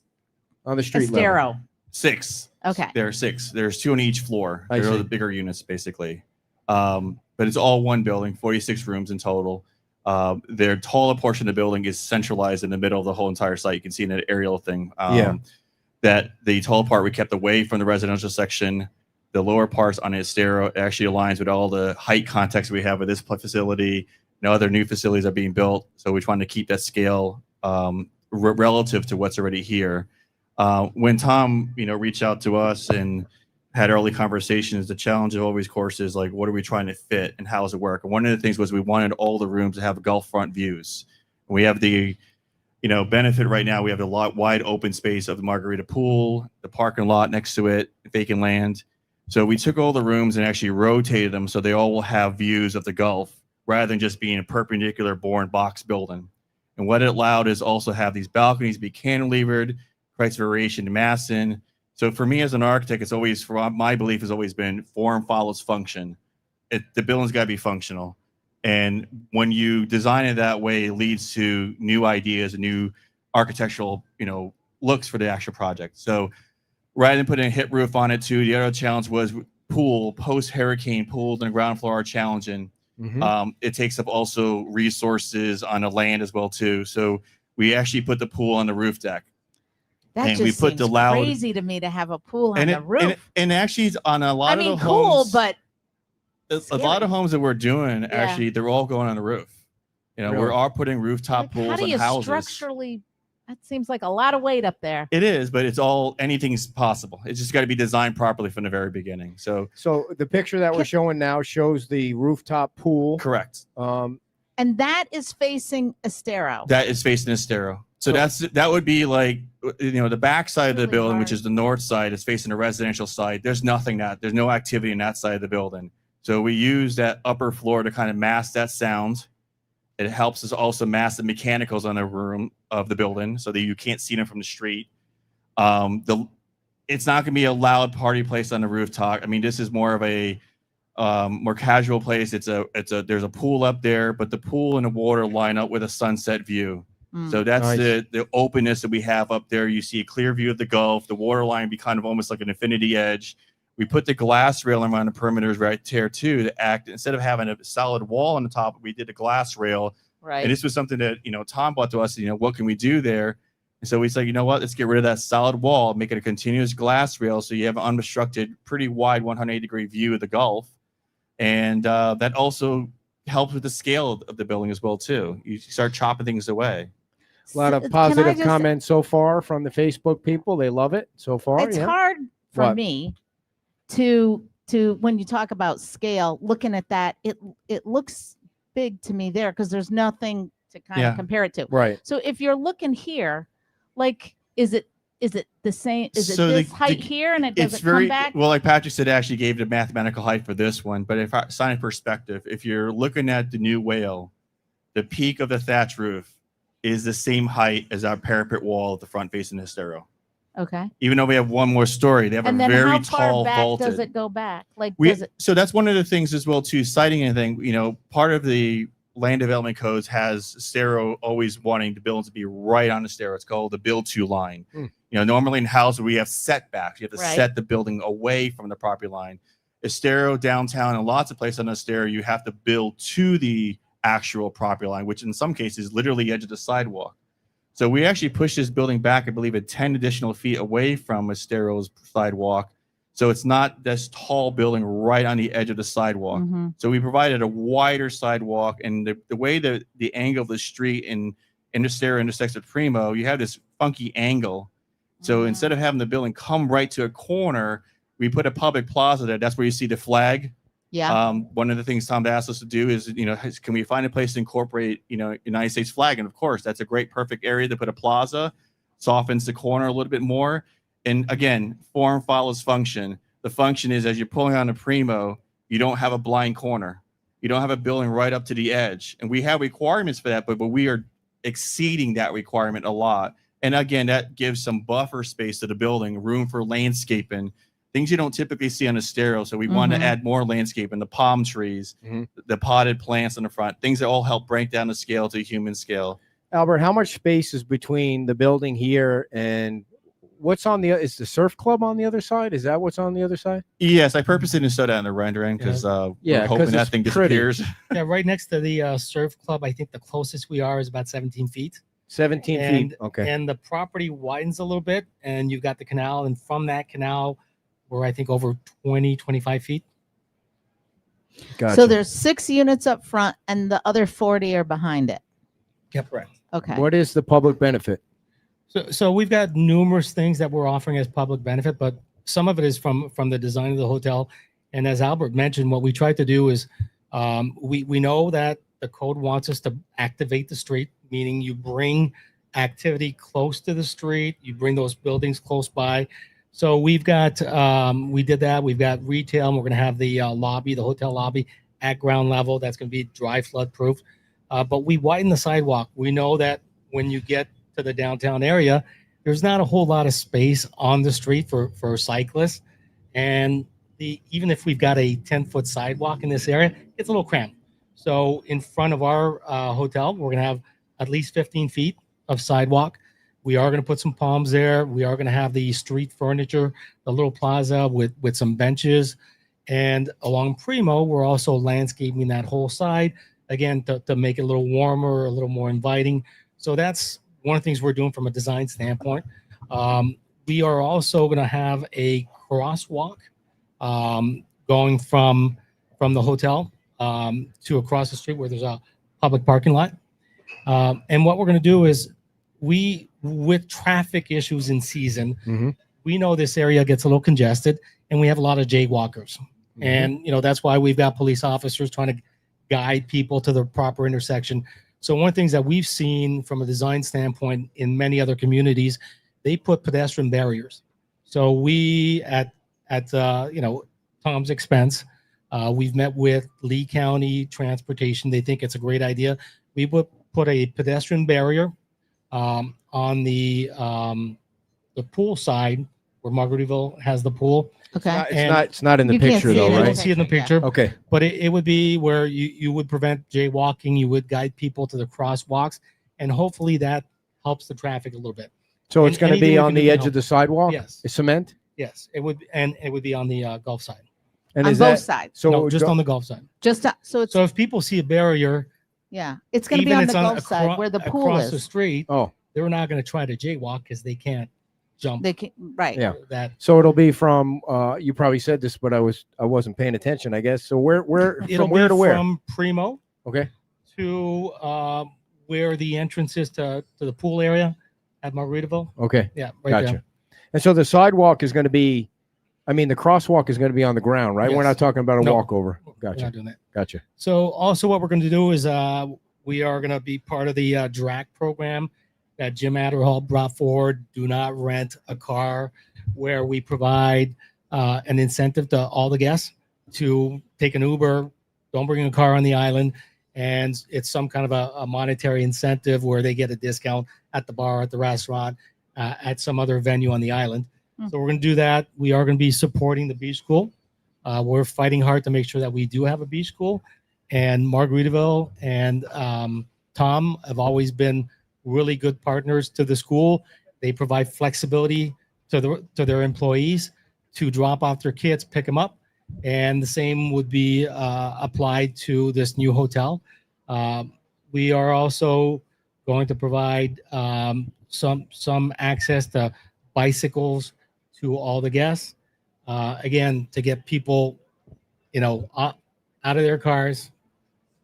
on the street level? Estero? 6. Okay. There are 6. There's 2 on each floor. I They're see. the bigger units, basically. But it's all one building, 46 rooms in total. Their taller portion of the building is centralized in the middle of the whole entire site. You can see in that aerial thing. Yeah. That the tall part we kept away from the residential section. The lower parts on Estero actually aligns with all the height context we have with this facility. No other new facilities are being built, so we're trying to keep that scale relative to what's already here. When Tom, reached out to us and had early conversations, the challenge of always, of course, is like, what are we trying to fit and how does it work? And one of the things was we wanted all the rooms to have Gulf front views. And we have the, benefit right now. We have a wide open space of the Margarita pool, the parking lot next to it, vacant land. So we took all the rooms and actually rotated them so they all will have views of the Gulf rather than just being a perpendicular boring box building. And what it allowed is also have these balconies be cantilevered, price variation to mason. So for me as an architect, it's always, my belief has always been form follows function. The building's got to be functional. And when you design it that way, it leads to new ideas and new architectural, looks for the actual project. So rather than putting a hip roof on it too, the other challenge was post-hurricane pools on the ground floor are challenging. It takes up also resources on the land as well too. So we actually put the pool on the roof deck. That And just we put the seems loud- crazy to me to have a pool on the And, roof. and actually on a lot I mean, of the cool, homes, but a lot scary. of homes that we're doing, Yeah. actually, they're all going on the roof. Really? We're all putting rooftop like, how pools do on you houses. structurally? That seems like a lot of weight up there. It is, but anything's possible. It's just got to be designed properly from the very beginning. So So the picture that we're showing now shows the rooftop pool. correct. And that is facing Estero. That is facing Estero. So So- that would be like, the back side of the Really building, which hard. is the north side, is facing the residential side. There's there's no activity in that side of the building. So we use that upper floor to kind of mask that sound. It helps us also mask the mechanicals on the room of the building so that you can't see them from the street. It's not going to be a loud party place on the rooftop. I mean, this is more of a more casual place. There's a pool up there, but the pool and the water line up with a sunset view. Mm. So that's Nice. the openness that we have up there. You see a clear view of the Gulf. The water line be kind of almost like an infinity edge. We put the glass rail around the perimeters right there too to act, instead of having a solid wall on the top, we did a glass rail. Right. And this was something that, Tom brought to us, what can we do there? And so we said, you know what, let's get rid of that solid wall, make it a continuous glass rail so you have an unobstructed, pretty wide 180-degree view of the Gulf. And that also helps with the scale of the building as well too. You start chopping things away. A lot of Can I positive just- comments so far from the Facebook people. They love it so far. It's yeah. hard for What? me to when you talk about scale, looking at that, it looks big to me there because there's nothing to kind Yeah. of compare it to. Right. So if you're looking here, like, is it the same? Is it So this the- height here and it It's doesn't very come back? well, like Patrick said, actually gave the mathematical height for this one. But if I sign perspective, if you're looking at the new whale, the peak of the thatch roof is the same height as our parapet wall at the front facing the Estero. Okay. Even though we have one more story, they have And a then very how far tall back vaulted. does it go back? Like, does it? So that's one of the things as well too. Citing anything, part of the land development codes has Estero always wanting the buildings to be right on the Estero. It's called the build to line. Normally in houses we have setbacks. You have to Right. set the building away from the property line. Estero downtown and lots of places on Estero, you have to build to the actual property line, which in some cases literally edge of the sidewalk. So we actually pushed this building back, I believe, at 10 additional feet away from Estero's sidewalk. So it's not this tall building right on the edge of the sidewalk. Mhm. So we provided a wider sidewalk, and the way the angle of the street in Estero intersects with Primo, you have this funky angle. So Mhm. instead of having the building come right to a corner, we put a public plaza there. That's where you see the flag. Yeah. One of the things Tom asked us to do is, can we find a place to incorporate, United States flag? And of course, that's a great, perfect area to put a plaza, softens the corner a little bit more. And again, form follows function. The function is as you're pulling on a Primo, you don't have a blind corner. You don't have a building right up to the edge. And we have requirements for that, but we are exceeding that requirement a lot. And again, that gives some buffer space to the building, room for landscaping, things you don't typically see on a stereo. So we want to add more landscape and the palm trees, the potted plants in the front, things that all help break down the scale to a human scale. Albert, how much space is between the building here and what's on is the surf club on the other side? Is that what's on the other side? Yes, I purposely didn't show that in the rendering because we're hoping that thing disappears. Yeah, right next to the surf club. I think the closest we are is about 17 feet. 17 feet. Okay. And the property widens a little bit, and you've got the canal, and from that canal, we're I think over 20, 25 feet. Gotcha. So there's 6 units up front, and the other 40 are behind it. Yep, correct. Okay. What is the public benefit? So we've got numerous things that we're offering as public benefit, but some of it is from the design of the hotel. And as Albert mentioned, what we tried to do is we know that the code wants us to activate the street, meaning you bring activity close to the street, you bring those buildings close by. So we've got, we did that. We've got retail, and we're going to have the lobby, the hotel lobby at ground level. That's going to be dry flood proof. But we widen the sidewalk. We know that when you get to the downtown area, there's not a whole lot of space on the street for cyclists. And even if we've got a 10-foot sidewalk in this area, it's a little cramped. So in front of our hotel, we're going to have at least 15 feet of sidewalk. We are going to put some palms there. We are going to have the street furniture, the little plaza with some benches. And along Primo, we're also landscaping that whole side, again, to make it a little warmer, a little more inviting. So that's one of the things we're doing from a design standpoint. We are also going to have a crosswalk going from the hotel to across the street where there's a public parking lot. And what we're going to do is with traffic issues in season, we know this area gets a little congested and we have a lot of jaywalkers. And, that's why we've got police officers trying to guide people to the proper intersection. So one of the things that we've seen from a design standpoint in many other communities, they put pedestrian barriers. So we at Tom's expense, we've met with Lee County Transportation. They think it's a great idea. We would put a pedestrian barrier on the pool side where Margaritaville has the pool. Okay. It's not in the You can't picture see it though, in the You right? don't see it in the picture. Okay. But it would be where you would prevent jaywalking, you would guide people to the crosswalks, and hopefully that helps the traffic a little bit. So it's And going to anything be we on can do the to edge help. of the sidewalk? Yes. Cement? Yes, it would, and it would be on the Gulf side. And On is both that sides. so? No, just on the Gulf side. So it's So if people see a barrier, yeah, it's going to be even on it's the on Gulf side where the pool across the is. street, Oh, they're not going to try to jaywalk because they can't jump They can right. Yeah. that. so it'll be from. You probably said this, but I wasn't paying attention. I guess. So where It'll from where be to where? from Primo Okay. to where the entrance is to the pool area at Margaritaville. Okay. Yeah, right Gotcha. there. And so the sidewalk is going to be. I mean, the crosswalk is going to be on the ground, right? We're Yes. not talking about a No. walkover. We're Gotcha. not doing that. Gotcha. So also what we're going to do is we are going to be part of the DRAC program that Jim Adderhall brought forward. Do not rent a car, where we provide an incentive to all the guests to take an Uber, don't bring a car on the island. And it's some kind of a monetary incentive where they get a discount at the bar, at the restaurant, at some other venue on the island. So we're going to do that. We are going to be supporting the beach school. We're fighting hard to make sure that we do have a beach school. And Margaritaville and Tom have always been really good partners to the school. They provide flexibility to their employees to drop off their kids, pick them up. And the same would be applied to this new hotel. We are also going to provide some access to bicycles to all the guests. Again, to get people, out of their cars,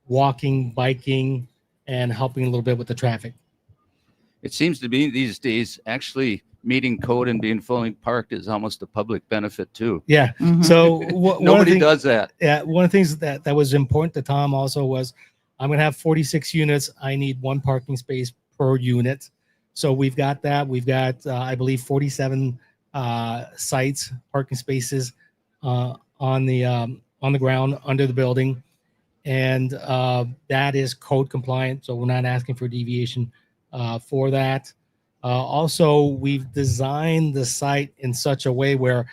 walking, biking, and helping a little bit with the traffic. It seems to be these days, actually, meeting code and being fully parked is almost a public benefit too. Yeah. Mhm. So Nobody does that. Yeah, one of the things that was important to Tom also was, I'm going to have 46 units. I need one parking space per unit. So we've got that. We've got, I believe, 47 sites, parking spaces on the ground under the building, and that is code compliant. So we're not asking for deviation for that. Also, we've designed the site in such a way where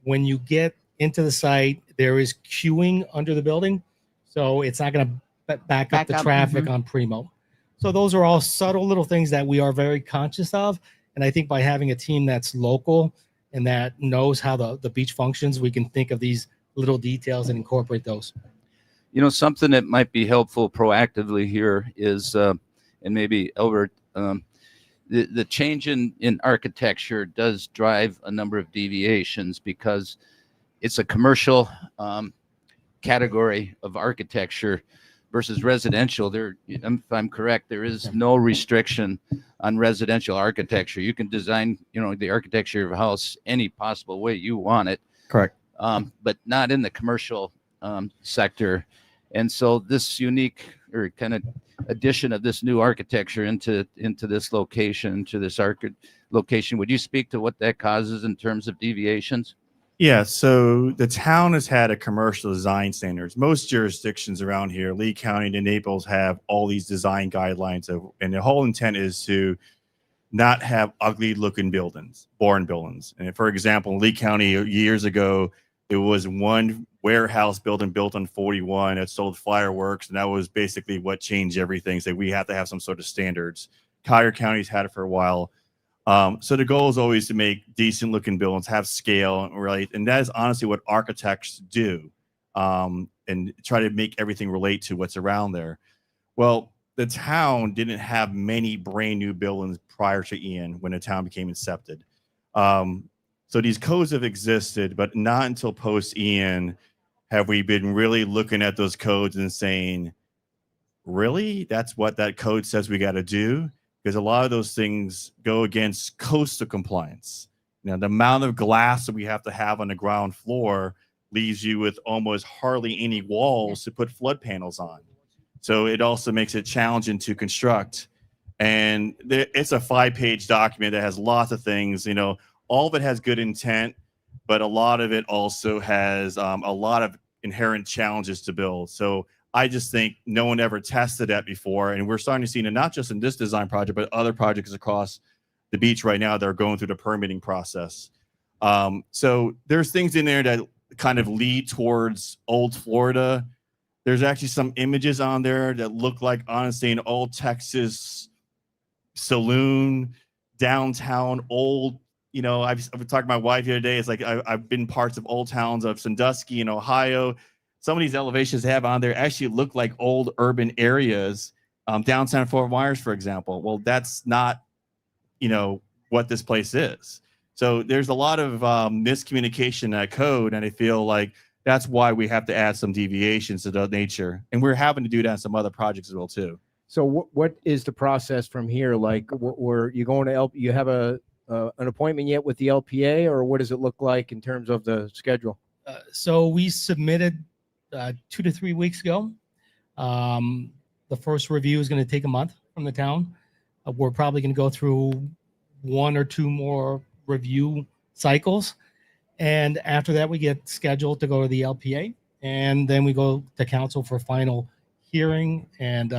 when you get into the site, there is queuing under the building. So it's not going to back up the traffic on Primo. So those are all subtle little things that we are very conscious of. And I think by having a team that's local and that knows how the beach functions, we can think of these little details and incorporate those. You know, something that might be helpful proactively here is, and maybe Albert, the change in architecture does drive a number of deviations because it's a commercial category of architecture versus residential. There, if I'm correct, there is no restriction on residential architecture. You can design, the architecture of a house any possible way you want it. Correct. But not in the commercial sector. And so this unique or kind of addition of this new architecture into this location, location, would you speak to what that causes in terms of deviations? Yeah, so the town has had a commercial design standards. Most jurisdictions around here, Lee County and Naples, have all these design guidelines, and the whole intent is to not have ugly looking buildings, boring buildings. And for example, in Lee County years ago, there was one warehouse building built on 41 that sold fireworks, and that was basically what changed everything. So we have to have some sort of standards. Collier County's had it for a while. So the goal is always to make decent looking buildings, have scale, right? And that is honestly what architects do, and try to make everything relate to what's around there. Well, the town didn't have many brand new buildings prior to Ian when the town became incepted. So these codes have existed, but not until post Ian have we been really looking at those codes and saying, really, that's what that code says we got to do? Because a lot of those things go against coastal compliance. The amount of glass that we have to have on the ground floor leaves you with almost hardly any walls to put flood panels on. So it also makes it challenging to construct. And it's a 5-page document that has lots of things. All of it has good intent, but a lot of it also has a lot of inherent challenges to build. So I just think no one ever tested that before. And we're starting to see it not just in this design project, but other projects across the beach right now that are going through the permitting process. So there's things in there that kind of lead towards old Florida. There's actually some images on there that look like, honestly, an old Texas saloon, downtown, old. I've been talking to my wife the other day. It's like I've been parts of old towns of Sandusky in Ohio. Some of these elevations they have on there actually look like old urban areas, downtown Fort Myers, for example. Well, that's not, what this place is. So there's a lot of miscommunication in that code, and I feel like that's why we have to add some deviations to that nature. And we're having to do that in some other projects as well, too. So what is the process from here? Like, were you going to you have an appointment yet with the LPA, or what does it look like in terms of the schedule? So we submitted 2 to 3 weeks ago. The first review is going to take a month from the town. We're probably going to go through 1 or 2 more review cycles. And after that, we get scheduled to go to the LPA. And then we go to council for final hearing and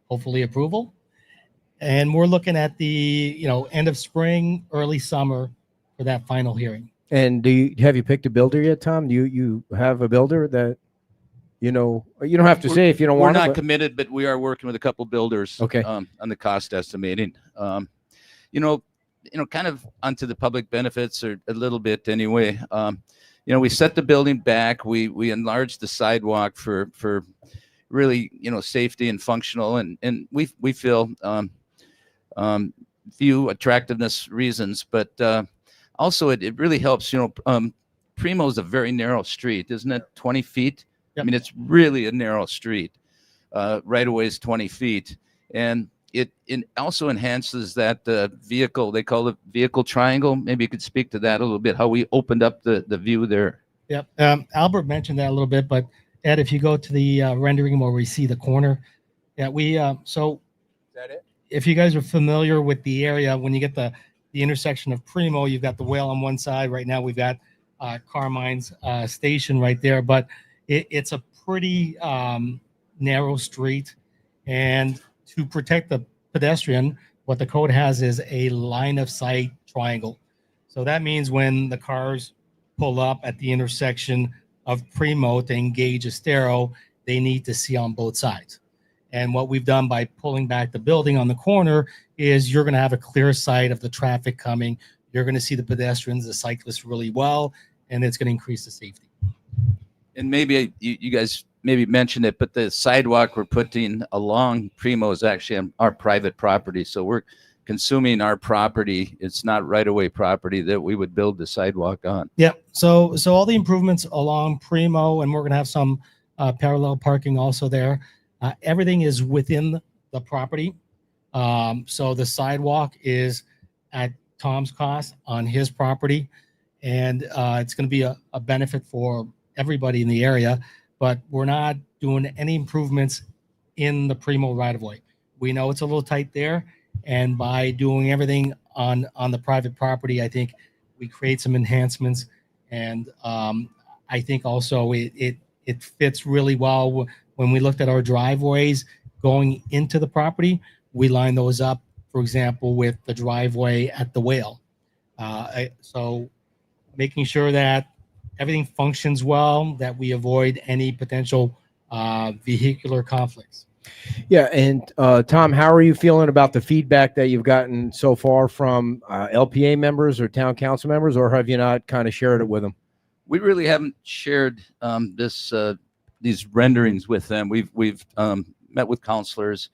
hopefully approval. And we're looking at the end of spring, early summer for that final hearing. And have you picked a builder yet, Tom? Do you have a builder that you don't have to say if you don't want to? We're not committed, but we are working with a couple builders. Okay. On the cost estimating. Kind of onto the public benefits or a little bit anyway. We set the building back. We enlarged the sidewalk for really safety and functional, and we feel few attractiveness reasons, but also it really helps. Primo is a very narrow street, isn't it? 20 feet. Yep. I mean, it's really a narrow street. Right away is 20 feet, and it also enhances that vehicle. They call it vehicle triangle. Maybe you could speak to that a little bit. How we opened up the view there. Yep. Albert mentioned that a little bit, but Ed, if you go to the rendering where we see the corner, we so Is that it? if you guys are familiar with the area, when you get the intersection of Primo, you've got the Whale on one side. Right now, we've got Carmine's station right there, but it's a pretty narrow street, and to protect the pedestrian, what the code has is a line of sight triangle. So that means when the cars pull up at the intersection of Primo to engage Estero, they need to see on both sides. And what we've done by pulling back the building on the corner is you're going to have a clear sight of the traffic coming. You're going to see the pedestrians, the cyclists really well, and it's going to increase the safety. And maybe you guys maybe mentioned it, but the sidewalk we're putting along Primo is actually on our private property. So we're consuming our property. It's not right-of-way property that we would build the sidewalk on. Yeah. So all the improvements along Primo, and we're going to have some parallel parking also there. Everything is within the property. So the sidewalk is at Tom's cost on his property, and it's going to be a benefit for everybody in the area. But we're not doing any improvements in the Primo right-of-way. We know it's a little tight there, and by doing everything on the private property, I think we create some enhancements, and I think also it fits really well. When we looked at our driveways going into the property, we line those up, for example, with the driveway at the Whale. So making sure that everything functions well, that we avoid any potential vehicular conflicts. Yeah, and Tom, how are you feeling about the feedback that you've gotten so far from LPA members or town council members, or have you not kind of shared it with them? We really haven't shared these renderings with them. We've met with counselors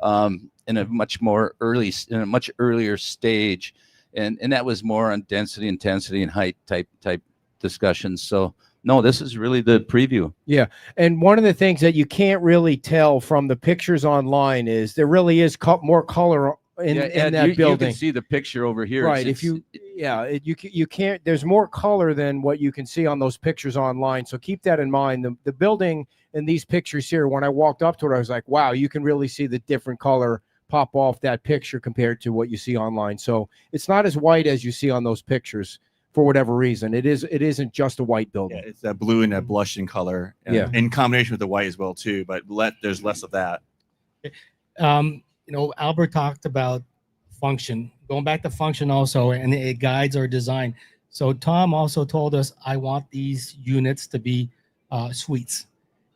in a much earlier stage, and that was more on density, intensity, and height type discussions. So no, this is really the preview. Yeah, and one of the things that you can't really tell from the pictures online is there really is more color in that building. You can see the picture over here. Right. You can't. There's more color than what you can see on those pictures online. So keep that in mind. The building in these pictures here, when I walked up to it, I was like, wow, you can really see the different color pop off that picture compared to what you see online. So it's not as white as you see on those pictures for whatever reason. It isn't just a white building. Yeah, it's that blue and that blushing color. Yeah. In combination with the white as well too, but there's less of that. Albert talked about function. Going back to function also, and it guides our design. So Tom also told us, I want these units to be suites,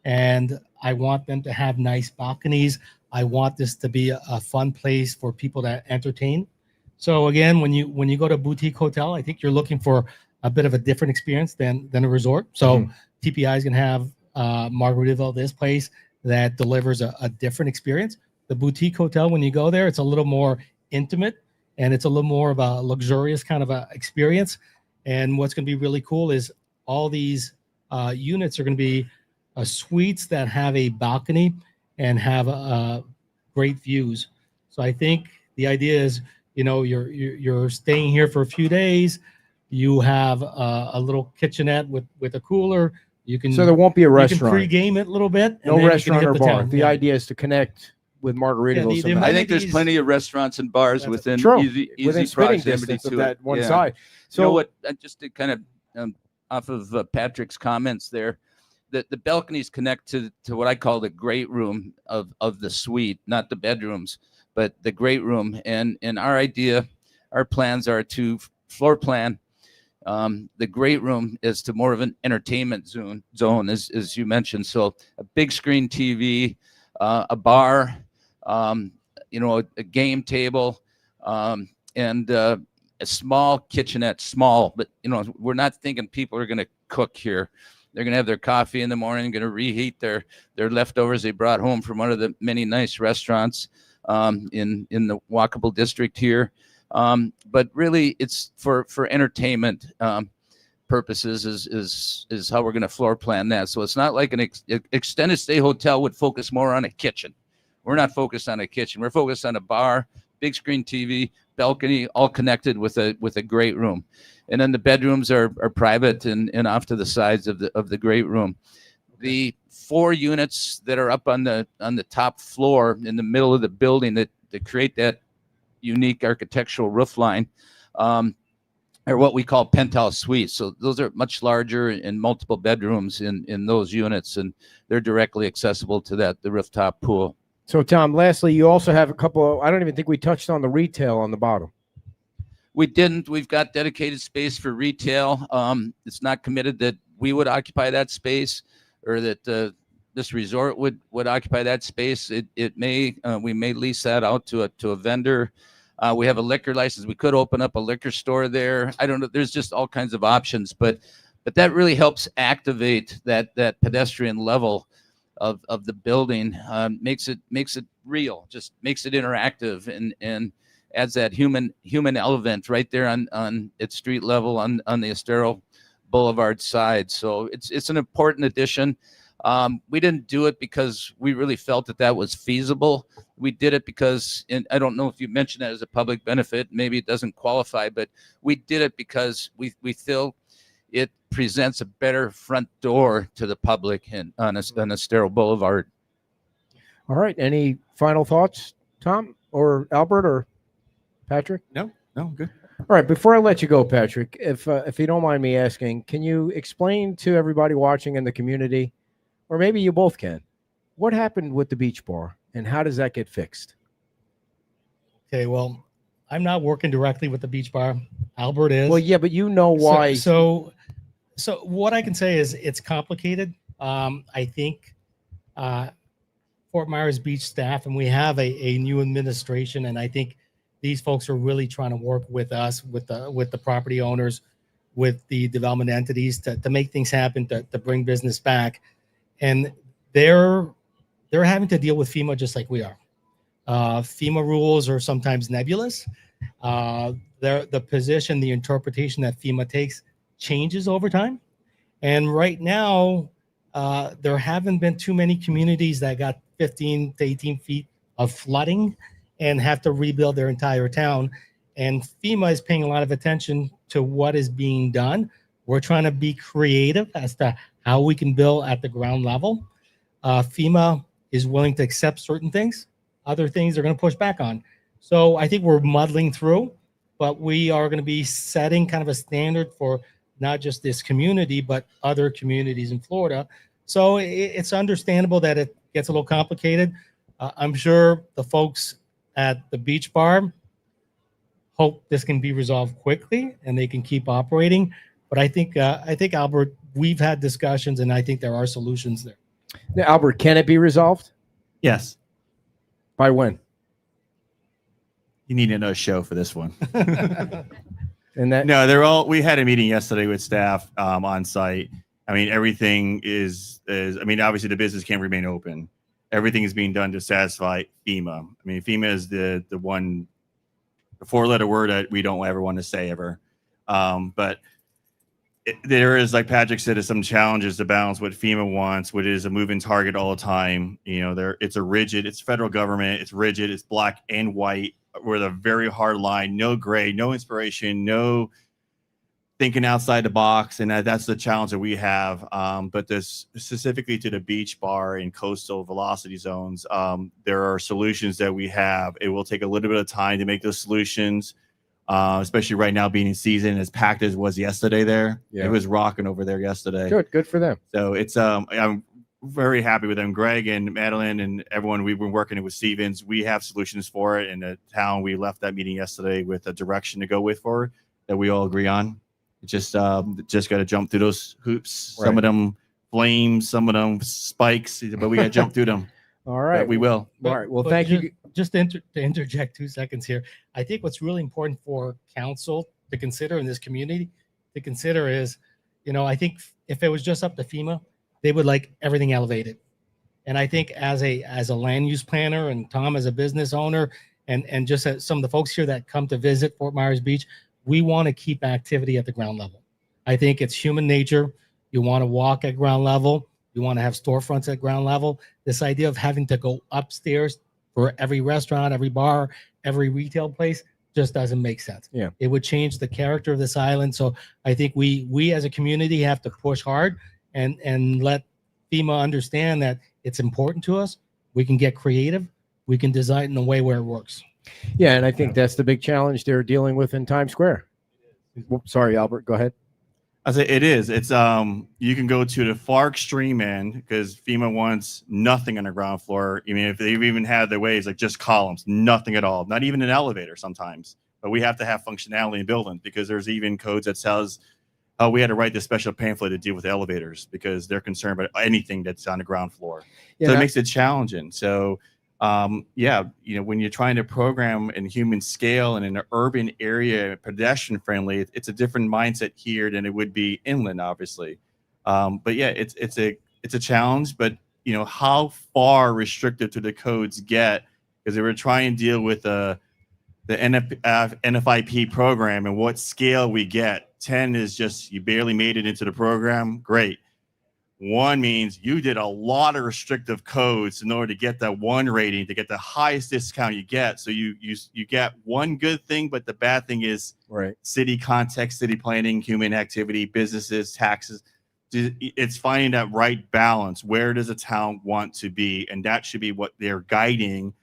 and I want them to have nice balconies. I want this to be a fun place for people to entertain. So again, when you go to a boutique hotel, I think you're looking for a bit of a different experience than a resort. So TPI is going to have Margaritaville, this place that delivers a different experience. The boutique hotel, when you go there, it's a little more intimate, and it's a little more of a luxurious kind of a experience. And what's going to be really cool is all these units are going to be suites that have a balcony and have great views. So I think the idea is, you're staying here for a few days. You have a little kitchenette with a cooler. You can So there won't be a restaurant. You can pre-game it a little bit. No restaurant or bar. The idea is to connect with Margaritaville. the somehow. I think there's amenities- plenty of restaurants and bars That's within True. easy within spitting proximity distance of to that it. one Yeah. side. So you know So what? Just to kind of off of Patrick's comments there, the balconies connect to what I call the great room of the suite, not the bedrooms, but the great room. And our plans are to floor plan the great room is to more of an entertainment zone, as you mentioned. So a big screen TV, a bar, a game table, and a small kitchenette. Small, but we're not thinking people are going to cook here. They're going to have their coffee in the morning, going to reheat their leftovers they brought home from one of the many nice restaurants in the walkable district here. But really, it's for entertainment purposes is how we're going to floor plan that. So it's not like an extended stay hotel would focus more on a kitchen. We're not focused on a kitchen. We're focused on a bar, big screen TV, balcony, all connected with a great room. And then the bedrooms are private and off to the sides of the great room. The 4 units that are up on the top floor in the middle of the building that create that unique architectural roof line are what we call penthouse suites. So those are much larger and multiple bedrooms in those units, and they're directly accessible to the rooftop pool. So, Tom, lastly, you also have a couple I don't even think we touched on the retail on the bottom. We didn't. We've got dedicated space for retail. It's not committed that we would occupy that space or that this resort would occupy that space. It may we may lease that out to a vendor. We have a liquor license. We could open up a liquor store there. I don't know. There's just all kinds of options, but that really helps activate that pedestrian level of the building. Makes it real. Just makes it interactive and adds that human element right there on its street level on the Estero Boulevard side. So it's an important addition. We didn't do it because we really felt that was feasible. We did it because, and I don't know if you mentioned that as a public benefit, maybe it doesn't qualify, but we did it because we feel it presents a better front door to the public on Estero Boulevard. All right. Any final thoughts, Tom or Albert or Patrick? No, good. All right. Before I let you go, Patrick, if you don't mind me asking, can you explain to everybody watching in the community, or maybe you both can, what happened with the beach bar and how does that get fixed? Okay, well, I'm not working directly with the beach bar. Albert is. Well, yeah, but you know why. So what I can say is it's complicated. I think Fort Myers Beach staff, and we have a new administration, and I think these folks are really trying to work with us, with the property owners, with the development entities to make things happen, to bring business back. And they're having to deal with FEMA just like we are. FEMA rules are sometimes nebulous. The position, the interpretation that FEMA takes changes over time. And right now, there haven't been too many communities that got 15 to 18 feet of flooding and have to rebuild their entire town. And FEMA is paying a lot of attention to what is being done. We're trying to be creative as to how we can build at the ground level. FEMA is willing to accept certain things. Other things they're going to push back on. So I think we're muddling through, but we are going to be setting kind of a standard for not just this community, but other communities in Florida. So it's understandable that it gets a little complicated. I'm sure the folks at the beach bar hope this can be resolved quickly and they can keep operating. But I think Albert, we've had discussions and I think there are solutions there. Now, Albert, can it be resolved? Yes. By when? You need another show for this one. And that No, we had a meeting yesterday with staff on site. I mean, everything is I mean, obviously the business can't remain open. Everything is being done to satisfy FEMA. I mean, FEMA is the 4-letter word that we don't ever want to say ever. But there is, like Patrick said, some challenges to balance what FEMA wants, what is a moving target all the time. You know, it's federal government, it's rigid, it's black and white with a very hard line, no gray, no inspiration, no thinking outside the box. And that's the challenge that we have. But this specifically to the beach bar and coastal velocity zones, there are solutions that we have. It will take a little bit of time to make those solutions. Especially right now being in season, as packed as was yesterday there. Yeah. It was rocking over there yesterday. good for them. So it's I'm very happy with them. Greg and Madeline and everyone we've been working with Stevens. We have solutions for it. In the town, we left that meeting yesterday with a direction to go with forward that we all agree on. Just got to jump through those hoops. Right. Some of them flames, some of them spikes, but we got to jump through them. All right. But we will. All right. Well, But thank you. Just to interject 2 seconds here. I think what's really important for council to consider in this community to consider is, I think if it was just up to FEMA, they would like everything elevated. And I think as a land use planner and Tom as a business owner and just as some of the folks here that come to visit Fort Myers Beach, we want to keep activity at the ground level. I think it's human nature. You want to walk at ground level. You want to have storefronts at ground level. This idea of having to go upstairs for every restaurant, every bar, every retail place just doesn't make sense. Yeah. It would change the character of this island. So I think we as a community have to push hard and let FEMA understand that it's important to us. We can get creative. We can design in a way where it works. Yeah, and I think that's the big challenge they're dealing with in Times Square. Whoops, sorry, Albert, go ahead. I say it is. It's you can go to the far extreme end because FEMA wants nothing on the ground floor. I mean, if they've even had their ways, like just columns, nothing at all, not even an elevator sometimes. But we have to have functionality in buildings because there's even codes that says, oh, we had to write this special pamphlet to deal with elevators because they're concerned about anything that's on the ground floor. Yeah, so it makes it challenging. So yeah, when you're trying to program in human scale and in an urban area, pedestrian friendly, it's a different mindset here than it would be inland, obviously. But yeah, it's a challenge. But how far restrictive do the codes get? Because they were trying to deal with the NFIP program and what scale we get. 10 is just you barely made it into the program. Great. 1 means you did a lot of restrictive codes in order to get that 1 rating, to get the highest discount you get. So you get one good thing, but the bad thing is city context, city planning, human activity, businesses, taxes. It's finding that right balance. Where does a town want to be? And that should be what they're guiding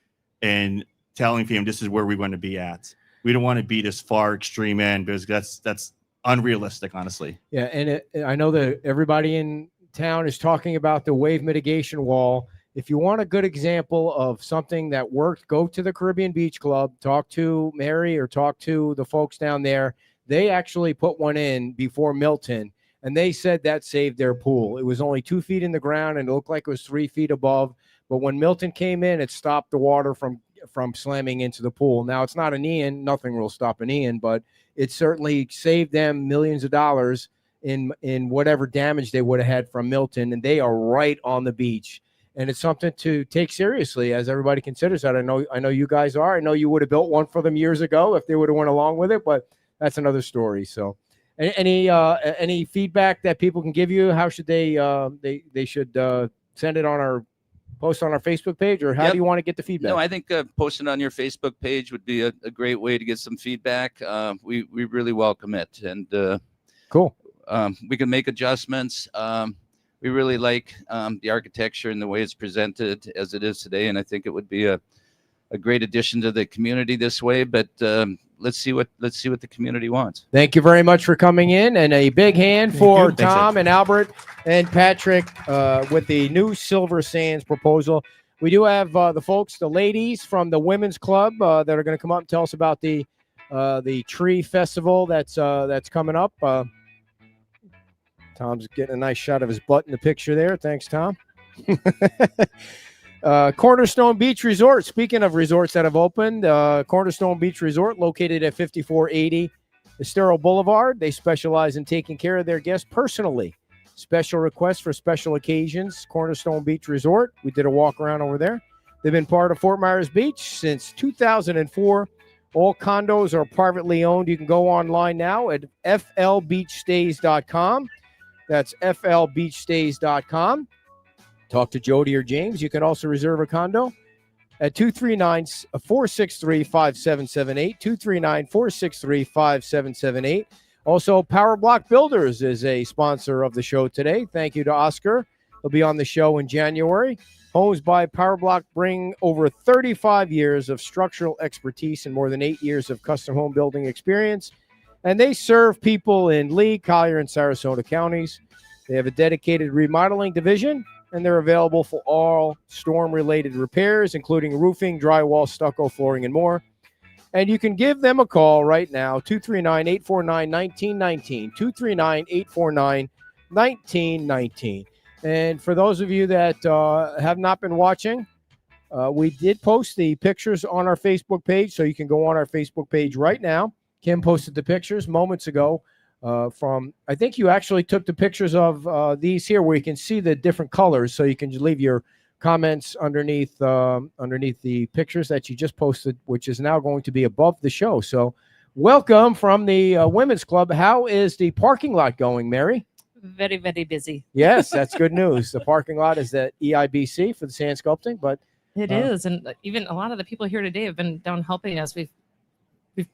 and telling them this is where we want to be at. We don't want to be this far extreme end because that's unrealistic, honestly. Yeah, and I know that everybody in town is talking about the wave mitigation wall. If you want a good example of something that worked, go to the Caribbean Beach Club, talk to Mary or talk to the folks down there. They actually put one in before Milton, and they said that saved their pool. It was only 2 feet in the ground, and it looked like it was 3 feet above. But when Milton came in, it stopped the water from slamming into the pool. Now, it's not an Ian. Nothing will stop an Ian, but it certainly saved them millions of dollars in whatever damage they would have had from Milton, and they are right on the beach. And it's something to take seriously as everybody considers that. I know you guys are. I know you would have built one for them years ago if they would have went along with it, but that's another story. So any feedback that people can give you, how should they should send it on our post on our Facebook page, or how do you want to get the feedback? No, I think posting on your Facebook page would be a great way to get some feedback. We really welcome it. And cool. We can make adjustments. We really like the architecture and the way it's presented as it is today, and I think it would be a great addition to the community this way. But let's see what the community wants. Thank you very much for coming in, and a big hand for Tom and Albert and Patrick with the new Silver Sands proposal. We do have the ladies from the Women's Club that are going to come up and tell us about the tree festival that's coming up. Tom's getting a nice shot of his butt in the picture there. Thanks, Tom. Cornerstone Beach Resort. Speaking of resorts that have opened, Cornerstone Beach Resort, located at 5480 Estero Boulevard. They specialize in taking care of their guests personally. Special requests for special occasions. Cornerstone Beach Resort. We did a walk around over there. They've been part of Fort Myers Beach since 2004. All condos are privately owned. You can go online now at flbeachstays.com. That's flbeachstays.com. Talk to Jody or James. You can also reserve a condo at 239-463-5778, 239-463-5778. Also, Power Block Builders is a sponsor of the show today. Thank you to Oscar. He'll be on the show in January. Homes by Power Block bring over 35 years of structural expertise and more than 8 years of custom home building experience. And they serve people in Lee, Collier, and Sarasota counties. They have a dedicated remodeling division, and they're available for all storm-related repairs, including roofing, drywall, stucco, flooring, and more. And you can give them a call right now, 239-849-1919, 239-849-1919. And for those of you that have not been watching, we did post the pictures on our Facebook page, so you can go on our Facebook page right now. Kim posted the pictures moments ago I think you actually took the pictures of these here where you can see the different colors, so you can leave your comments underneath the pictures that you just posted, which is now going to be above the show. So welcome from the Women's Club. How is the parking lot going, Mary? Very, very busy. Yes, that's good news. The parking lot is at EIBC for the sand sculpting, but It is, and even a lot of the people here today have been down helping us. We've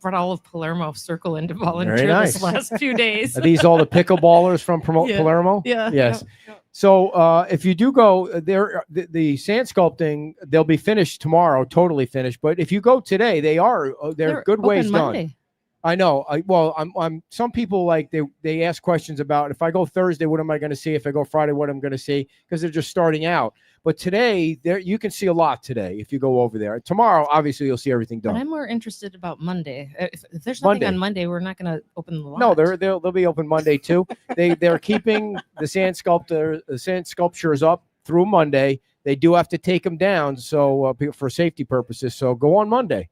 brought all of Palermo Circle into volunteer nice. this last few days. Are these all the pickleballers from Yeah. Palermo? Yeah. Yes. Yeah. So if you do go there, the sand sculpting, they'll be finished tomorrow, totally finished. But if you go today, they're good ways open done. Monday. I know. I'm. Some people like they ask questions about if I go Thursday, what am I going to see? If I go Friday, what I'm going to see? Because they're just starting out. But today, there you can see a lot today if you go over there. Tomorrow, obviously, you'll see everything But done. I'm more interested about Monday. If there's nothing Monday. on Monday, we're not going to open the lot. No, they'll be open Monday too. They're keeping the sand sculptures up through Monday. They do have to take them down for safety purposes. So go on Monday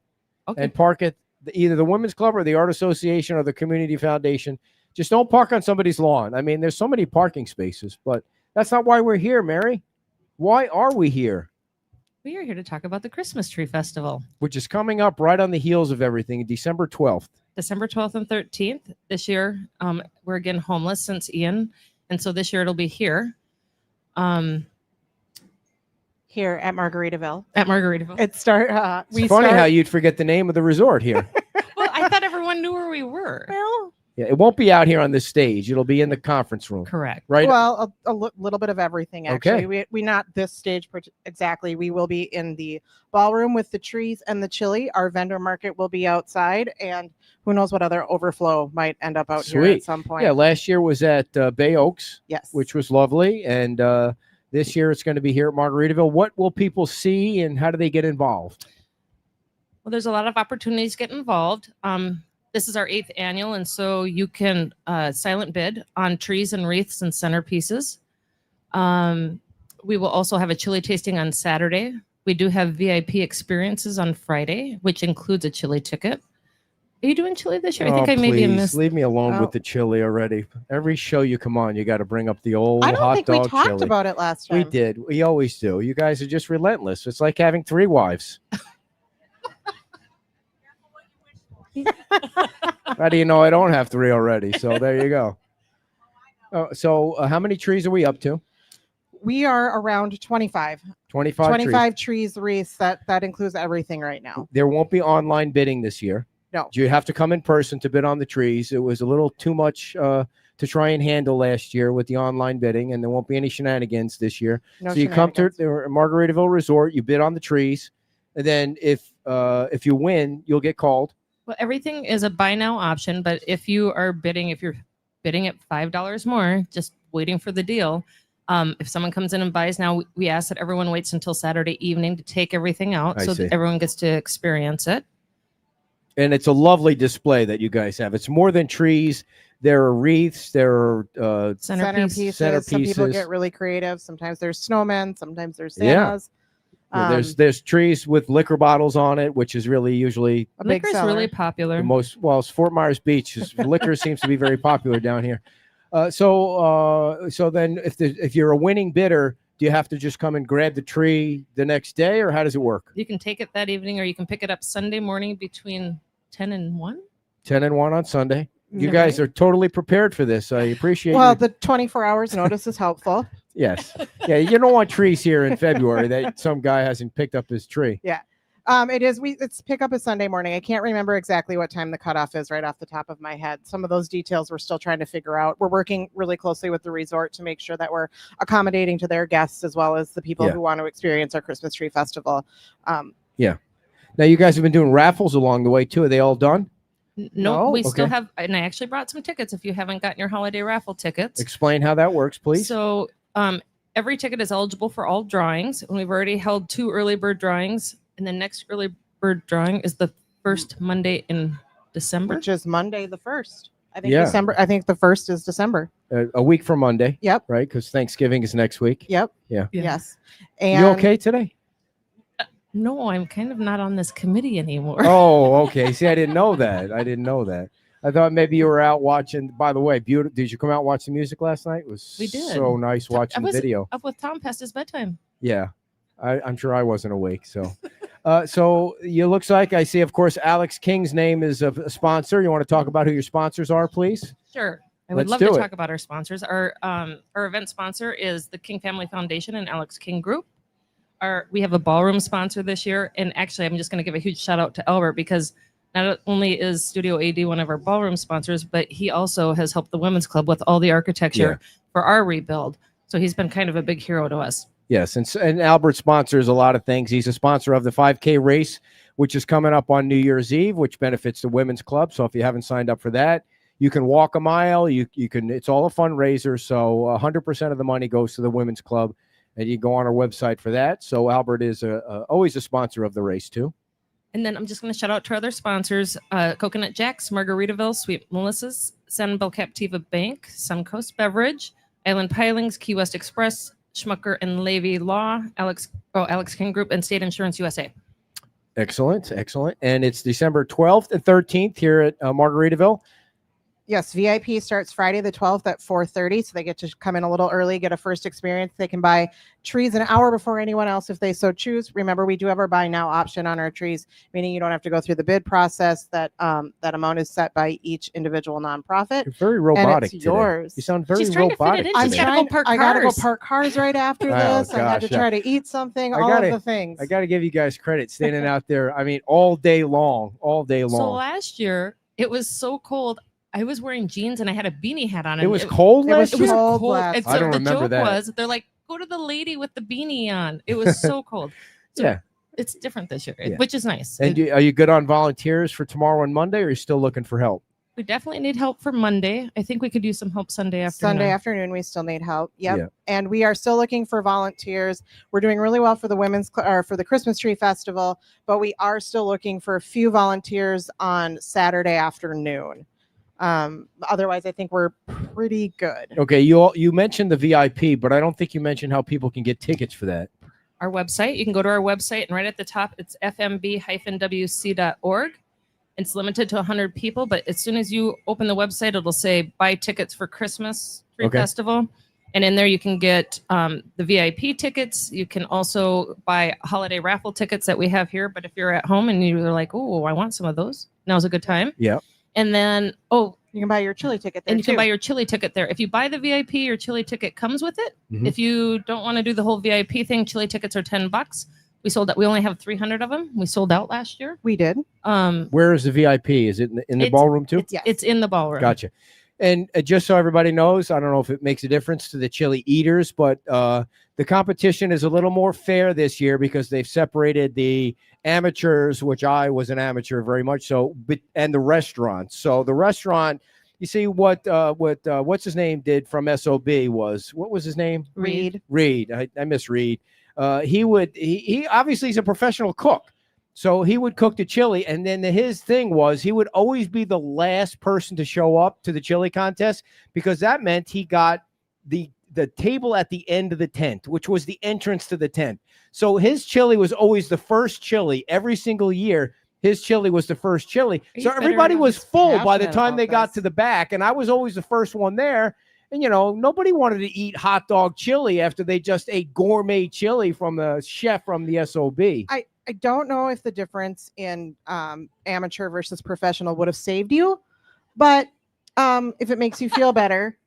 Okay. and park at either the Women's Club or the Art Association or the Community Foundation. Just don't park on somebody's lawn. I mean, there's so many parking spaces, but that's not why we're here, Mary. Why are we here? We are here to talk about the Christmas Tree Festival, Which is coming up right on the heels of everything, December 12th. December 12th and 13th. This year, we're again homeless since Ian, and so this year it'll be here. Here at Margaritaville. At Margaritaville. It's It's funny how you'd forget the name of the resort here. Well, I thought everyone knew where we were. well, Yeah, it won't be out here on this stage. It'll be in the conference room, Correct. right? well, little bit of everything actually. Okay. We not this stage exactly. We will be in the ballroom with the trees and the chili. Our vendor market will be outside, and who knows what other overflow might end up out here Sweet. at some point. Yeah, last year was at Bay Oaks, Yes. which was lovely, and this year it's going to be here at Margaritaville. What will people see, and how do they get involved? Well, there's a lot of opportunities to get involved. This is our 8th annual, and so you can silent bid on trees and wreaths and centerpieces. We will also have a chili tasting on Saturday. We do have VIP experiences on Friday, which includes a chili ticket. Are you doing chili this year? I think I maybe please, missed. leave me alone Oh. with the chili already. Every show you come on, you got to bring up the old I don't hot think we dog talked chili. about it last time. We did. We always do. You guys are just relentless. It's like having 3 wives. How do you know I don't have 3 already? So there you go. So how many trees are we up to? We are around 25. 25 trees. 25 trees, wreaths. That includes everything right now. There won't be online bidding this year. No. You have to come in person to bid on the trees. It was a little too much to try and handle last year with the online bidding, and there won't be any shenanigans this year. No So you come to shenanigans. the Margaritaville Resort, you bid on the trees, and then if you win, you'll get called. Well, everything is a buy now option, but if you're bidding at $5 more, just waiting for the deal. If someone comes in and buys now, we ask that everyone waits until Saturday evening to take everything out I so see. that everyone gets to experience it. And it's a lovely display that you guys have. It's more than trees. There are wreaths. There are Centerpiece. Some people centerpieces. get really creative. Sometimes there's snowmen. Sometimes there's Yeah. Santas. there's trees with liquor bottles on it, which is really usually A big Liquor is seller. really popular. the most. Well, it's Fort Myers Beach. Liquor seems to be very popular down here. So then if you're a winning bidder, do you have to just come and grab the tree the next day, or how does it work? You can take it that evening, or you can pick it up Sunday morning between 10 and 1. 10 and 1 on Sunday. You Yeah. guys are totally prepared for this. I appreciate Well, your- the 24 hours notice is helpful. yes. Yeah, you don't want trees here in February that some guy hasn't picked up his tree. It's pick up a Sunday morning. I can't remember exactly what time the cutoff is right off the top of my head. Some of those details we're still trying to figure out. We're working really closely with the resort to make sure that we're accommodating to their guests as well as the people Yeah. who want to experience our Christmas tree festival. Now you guys have been doing raffles along the way too. Are they all done? No, No? we still Okay. have, and I actually brought some tickets if you haven't gotten your holiday raffle tickets. Explain how that works, please. So every ticket is eligible for all drawings, and we've already held 2 early bird drawings, and the next early bird drawing is the first Monday in December. Which is Monday the 1st. I think Yeah. December. I think the 1st is December. A week from Monday. Yep. Right, because Thanksgiving is next week. Yep. Yeah. Yes. And You okay today? No, I'm kind of not on this committee anymore. Oh, okay. See, I didn't know that. I thought maybe you were out watching. By the way, beautiful. Did you come out and watch the music last night? It was We did. so nice watching I the was video. up with Tom past his bedtime. Yeah, I'm sure I wasn't awake. So, so it looks like I see. Of course, Alex King's name is a sponsor. You want to talk about who your sponsors are, please? Sure. I would Let's love do to it. talk about our sponsors. Our event sponsor is the King Family Foundation and Alex King Group. we have a ballroom sponsor this year, and actually, I'm just going to give a huge shout out to Albert because not only is Studio AD one of our ballroom sponsors, but he also has helped the Women's Club with all the architecture for our rebuild. So he's been kind of a big hero to us. Yes, and Albert sponsors a lot of things. He's a sponsor of the 5K race, which is coming up on New Year's Eve, which benefits the Women's Club. So if you haven't signed up for that, you can walk a mile. You can. It's all a fundraiser. So 100% of the money goes to the Women's Club, and you go on our website for that. So Albert is always a sponsor of the race too. And then I'm just going to shout out to our other sponsors, Coconut Jack's, Margaritaville, Sweet Melissa's, San Belcaptiva Bank, Suncoast Beverage, Island Pilings, Key West Express, Schmucker and Levy Law, Alex King Group, and State Insurance USA. Excellent. And it's December 12th and 13th here at Margaritaville. Yes, VIP starts Friday the 12th at 4:30, so they get to come in a little early, get a first experience. They can buy trees an hour before anyone else if they so choose. Remember, we do have our buy now option on our trees, meaning you don't have to go through the bid process. That amount is set by each individual nonprofit. You're very robotic. And it's today. yours. You sound very She's trying to fit robotic. it in. I'm She's gotta trying. go park I gotta go cars. park cars right after Oh, this. I had to gosh, try to eat something. I All gotta- of the things. I got to give you guys credit standing out there. I mean, all day long. So last year, it was so cold. I was wearing jeans and I had a beanie hat on. It and was cold it was last year. cold cold. last And I so don't the remember joke that. was, they're like, go to the lady with the beanie on. It was so cold. So Yeah. it's different this year, Yeah. which is nice. And are you good on volunteers for tomorrow and Monday, or are you still looking for help? We definitely need help for Monday. I think we could use some help Sunday afternoon. Sunday afternoon, we still need help. Yep. Yeah. And we are still looking for volunteers. We're doing really well for the or for the Christmas Tree Festival, but we are still looking for a few volunteers on Saturday afternoon. Otherwise, I think we're pretty good. Okay, you mentioned the VIP, but I don't think you mentioned how people can get tickets for that. Our website, you can go to our website and right at the top, it's fmb-wc.org. It's limited to 100 people, but as soon as you open the website, it'll say buy tickets for Christmas Tree Okay. Festival. And in there, you can get the VIP tickets. You can also buy holiday raffle tickets that we have here. But if you're at home and you're like, oh, I want some of those, now's a good time. Yeah. And then, You can buy your chili ticket there and you can too. buy your chili ticket there. If you buy the VIP, your chili ticket comes with it. Mhm. If you don't want to do the whole VIP thing, chili tickets are $10. We only have 300 of them. We sold out last year. We did. Where is the VIP? Is it in the It's- ballroom too? Yes. It's in the ballroom. Gotcha. And just so everybody knows, I don't know if it makes a difference to the chili eaters, but the competition is a little more fair this year because they've separated the amateurs, which I was an amateur very much so, and the restaurants. So the restaurant, you see what's his name did from SOB was, what was his name? Reed. Reed. I miss Reed. He obviously he's a professional cook. So he would cook the chili, and then his thing was he would always be the last person to show up to the chili contest because that meant he got the table at the end of the tent, which was the entrance to the tent. So his chili was always the first chili every single year. His chili was the first chili. Are So you everybody better was just full by the passionate time about they got this? to the back, and I was always the first one there. And, nobody wanted to eat hot dog chili after they just ate gourmet chili from the chef from the SOB. I don't know if the difference in amateur versus professional would have saved you, but if it makes you feel better,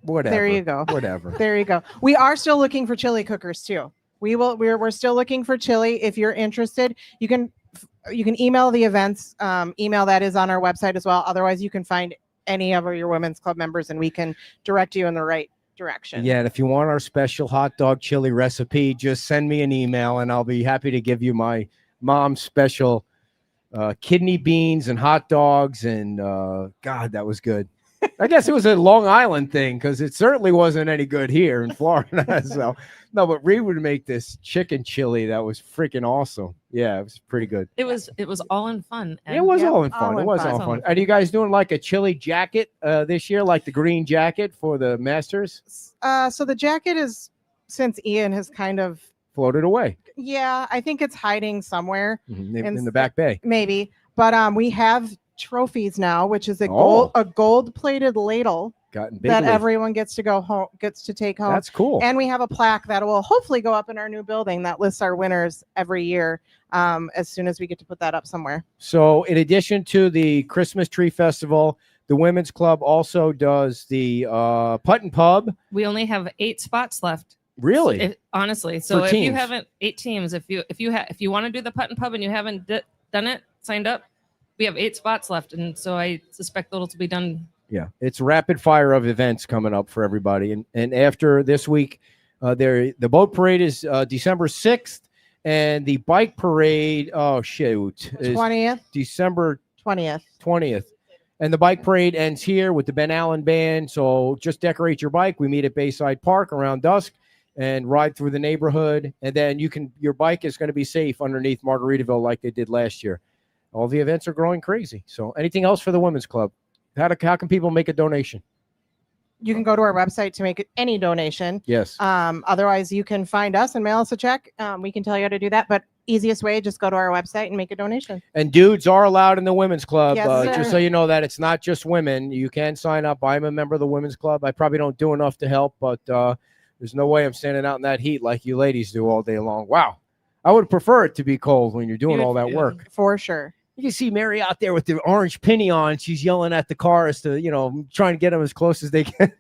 Whatever. there you go. Whatever. There you go. We are still looking for chili cookers too. We're still looking for chili. If you're interested, you can email the events email that is on our website as well. Otherwise, you can find any of your women's club members and we can direct you in the right direction. Yeah, and if you want our special hot dog chili recipe, just send me an email and I'll be happy to give you my mom's special kidney beans and hot dogs. And God, that was good. I guess it was a Long Island thing because it certainly wasn't any good here in Florida. So no, but Reed would make this chicken chili that was freaking awesome. Yeah, it was pretty good. It was all in fun. It was Yep, all in all fun. It in was fun. all fun. Are you guys doing like a chili jacket this year, like the green jacket for the Masters? So the jacket is, since Ian has kind of, Floated away I think it's hiding somewhere, in the back bay. maybe. But we have trophies now, which is a Oh. gold plated ladle Gotten big. that league. everyone gets to take home. That's cool. And we have a plaque that will hopefully go up in our new building that lists our winners every year. As soon as we get to put that up somewhere. So, in addition to the Christmas Tree Festival, the Women's Club also does the Putt and Pub. We only have 8 spots left. Really? Honestly, so For if you teams. haven't 8 teams, if you want to do the putt and pub and you haven't done it, signed up, we have 8 spots left, and so I suspect it'll be done. Yeah, it's rapid fire of events coming up for everybody, and after this week, the boat parade is December 6th, and the bike parade, oh shoot, is 20th, December 20th. 20th. And the bike parade ends here with the Ben Allen Band. So just decorate your bike. We meet at Bayside Park around dusk and ride through the neighborhood. And then your bike is going to be safe underneath Margaritaville like they did last year. All the events are growing crazy. So anything else for the Women's Club? How can people make a donation? You can go to our website to make any donation. Yes. Otherwise, you can find us and mail us a check. We can tell you how to do that. But easiest way, just go to our website and make a donation. And dudes are allowed in the Women's Club. Yes, Just sir. so you know that it's not just women. You can sign up. I'm a member of the Women's Club. I probably don't do enough to help, but there's no way I'm standing out in that heat like you ladies do all day long. Wow. I would prefer it to be cold when you're doing all that work. For sure. You can see Mary out there with the orange penny on. She's yelling at the cars to, trying to get them as close as they can.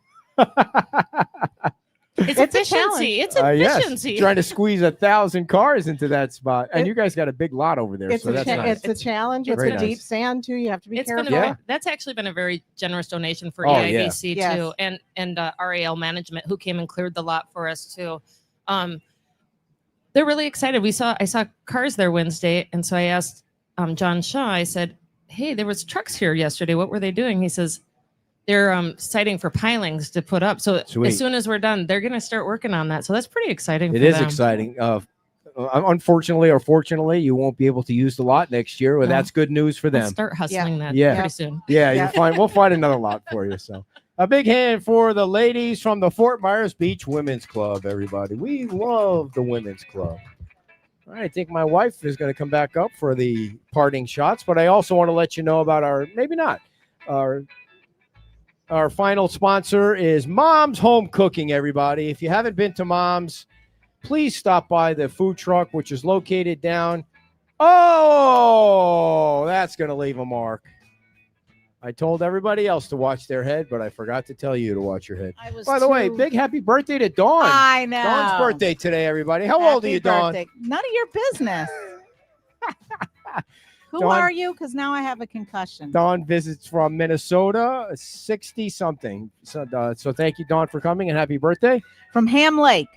It's a efficiency. It's Yes, efficiency. trying to squeeze 1,000 cars into that spot. And you guys got a big lot over there, It's, so a, that's cha- nice. it's a challenge. It's Very a nice. deep sand, too. You have to be It's careful. been that's actually been a very generous donation for Oh, yeah. EIBC Yes. too, and RAL Management, who came and cleared the lot for us too. They're really excited. I saw cars there Wednesday, and so I asked John Shaw. I said, "Hey, there was trucks here yesterday. What were they doing?" He says, "They're siting for pilings to put up. So Sweet. as soon as we're done, they're going to start working on that. So that's pretty exciting. It for is them. exciting. Unfortunately or fortunately, you won't be able to use the lot next year. Well, No. that's good news for Let's them. start hustling that Yeah. pretty soon. Yeah, Yeah. we'll find another lot for you. So a big hand for the ladies from the Fort Myers Beach Women's Club, everybody. We love the Women's Club. All right, I think my wife is going to come back up for the parting shots, but I also want to let you know about our final sponsor is Mom's Home Cooking, everybody. If you haven't been to Mom's, please stop by the food truck, which is located down. Oh, that's going to leave a mark. I told everybody else to watch their head, but I forgot to tell you to watch your head. By the way, big happy birthday to Dawn. I know. Dawn's birthday today, everybody. How old are Happy you, Dawn? birthday. None of your business. Who Dawn- are you? Because now I have a concussion. Dawn visits from Minnesota, 60-something. So thank you, Dawn, for coming, and happy birthday. From Ham Lake.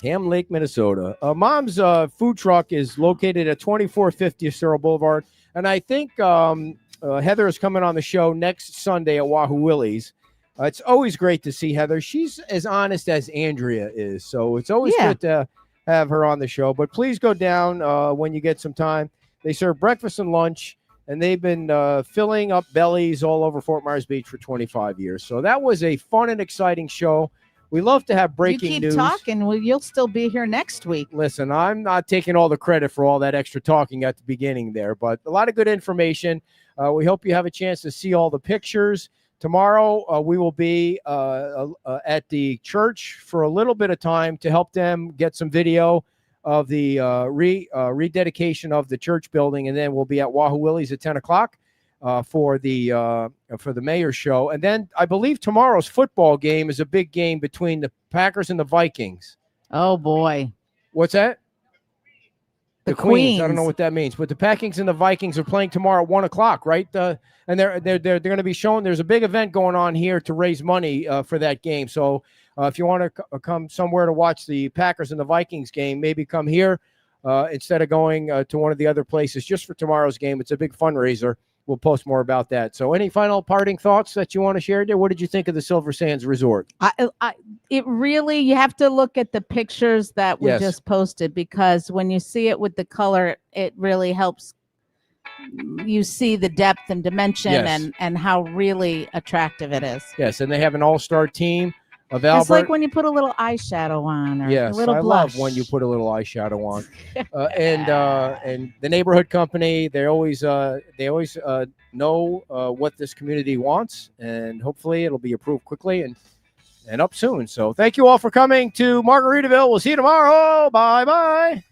Ham Lake, Minnesota. Mom's food truck is located at 2450 Estero Boulevard. And I think Heather is coming on the show next Sunday at Wahoo Willie's. It's always great to see Heather. She's as honest as Andrea is. So it's always Yeah. good to have her on the show. But please go down when you get some time. They serve breakfast and lunch, and they've been filling up bellies all over Fort Myers Beach for 25 years. So that was a fun and exciting show. We love to have breaking you keep news. talking. Well, you'll still be here next week. Listen, I'm not taking all the credit for all that extra talking at the beginning there, but a lot of good information. We hope you have a chance to see all the pictures. Tomorrow, we will be at the church for a little bit of time to help them get some video of the rededication of the church building, and then we'll be at Wahoo Willie's at 10 o'clock for the mayor's show. And then I believe tomorrow's football game is a big game between the Packers and the Vikings. Oh, boy. What's that? The Queens. I don't know Queens. what that means, but the Packers and the Vikings are playing tomorrow at 1 o'clock, right? And they're going to be showing. There's a big event going on here to raise money for that game. So if you want to come somewhere to watch the Packers and the Vikings game, maybe come here instead of going to one of the other places just for tomorrow's game. It's a big fundraiser. We'll post more about that. So any final parting thoughts that you want to share there? What did you think of the Silver Sands Resort? It really, you have to look at the pictures that we Yes. just posted, because when you see it with the color, it really helps you see the depth and dimension Yes. and how really attractive it is. Yes, and they have an all-star team of It's Albert. like when you put a little eyeshadow on or Yes, a little I blush. love when you put a little eyeshadow on. And the neighborhood company, they always know what this community wants, and hopefully it'll be approved quickly and up soon. So thank you all for coming to Margaritaville. We'll see you tomorrow. Bye bye.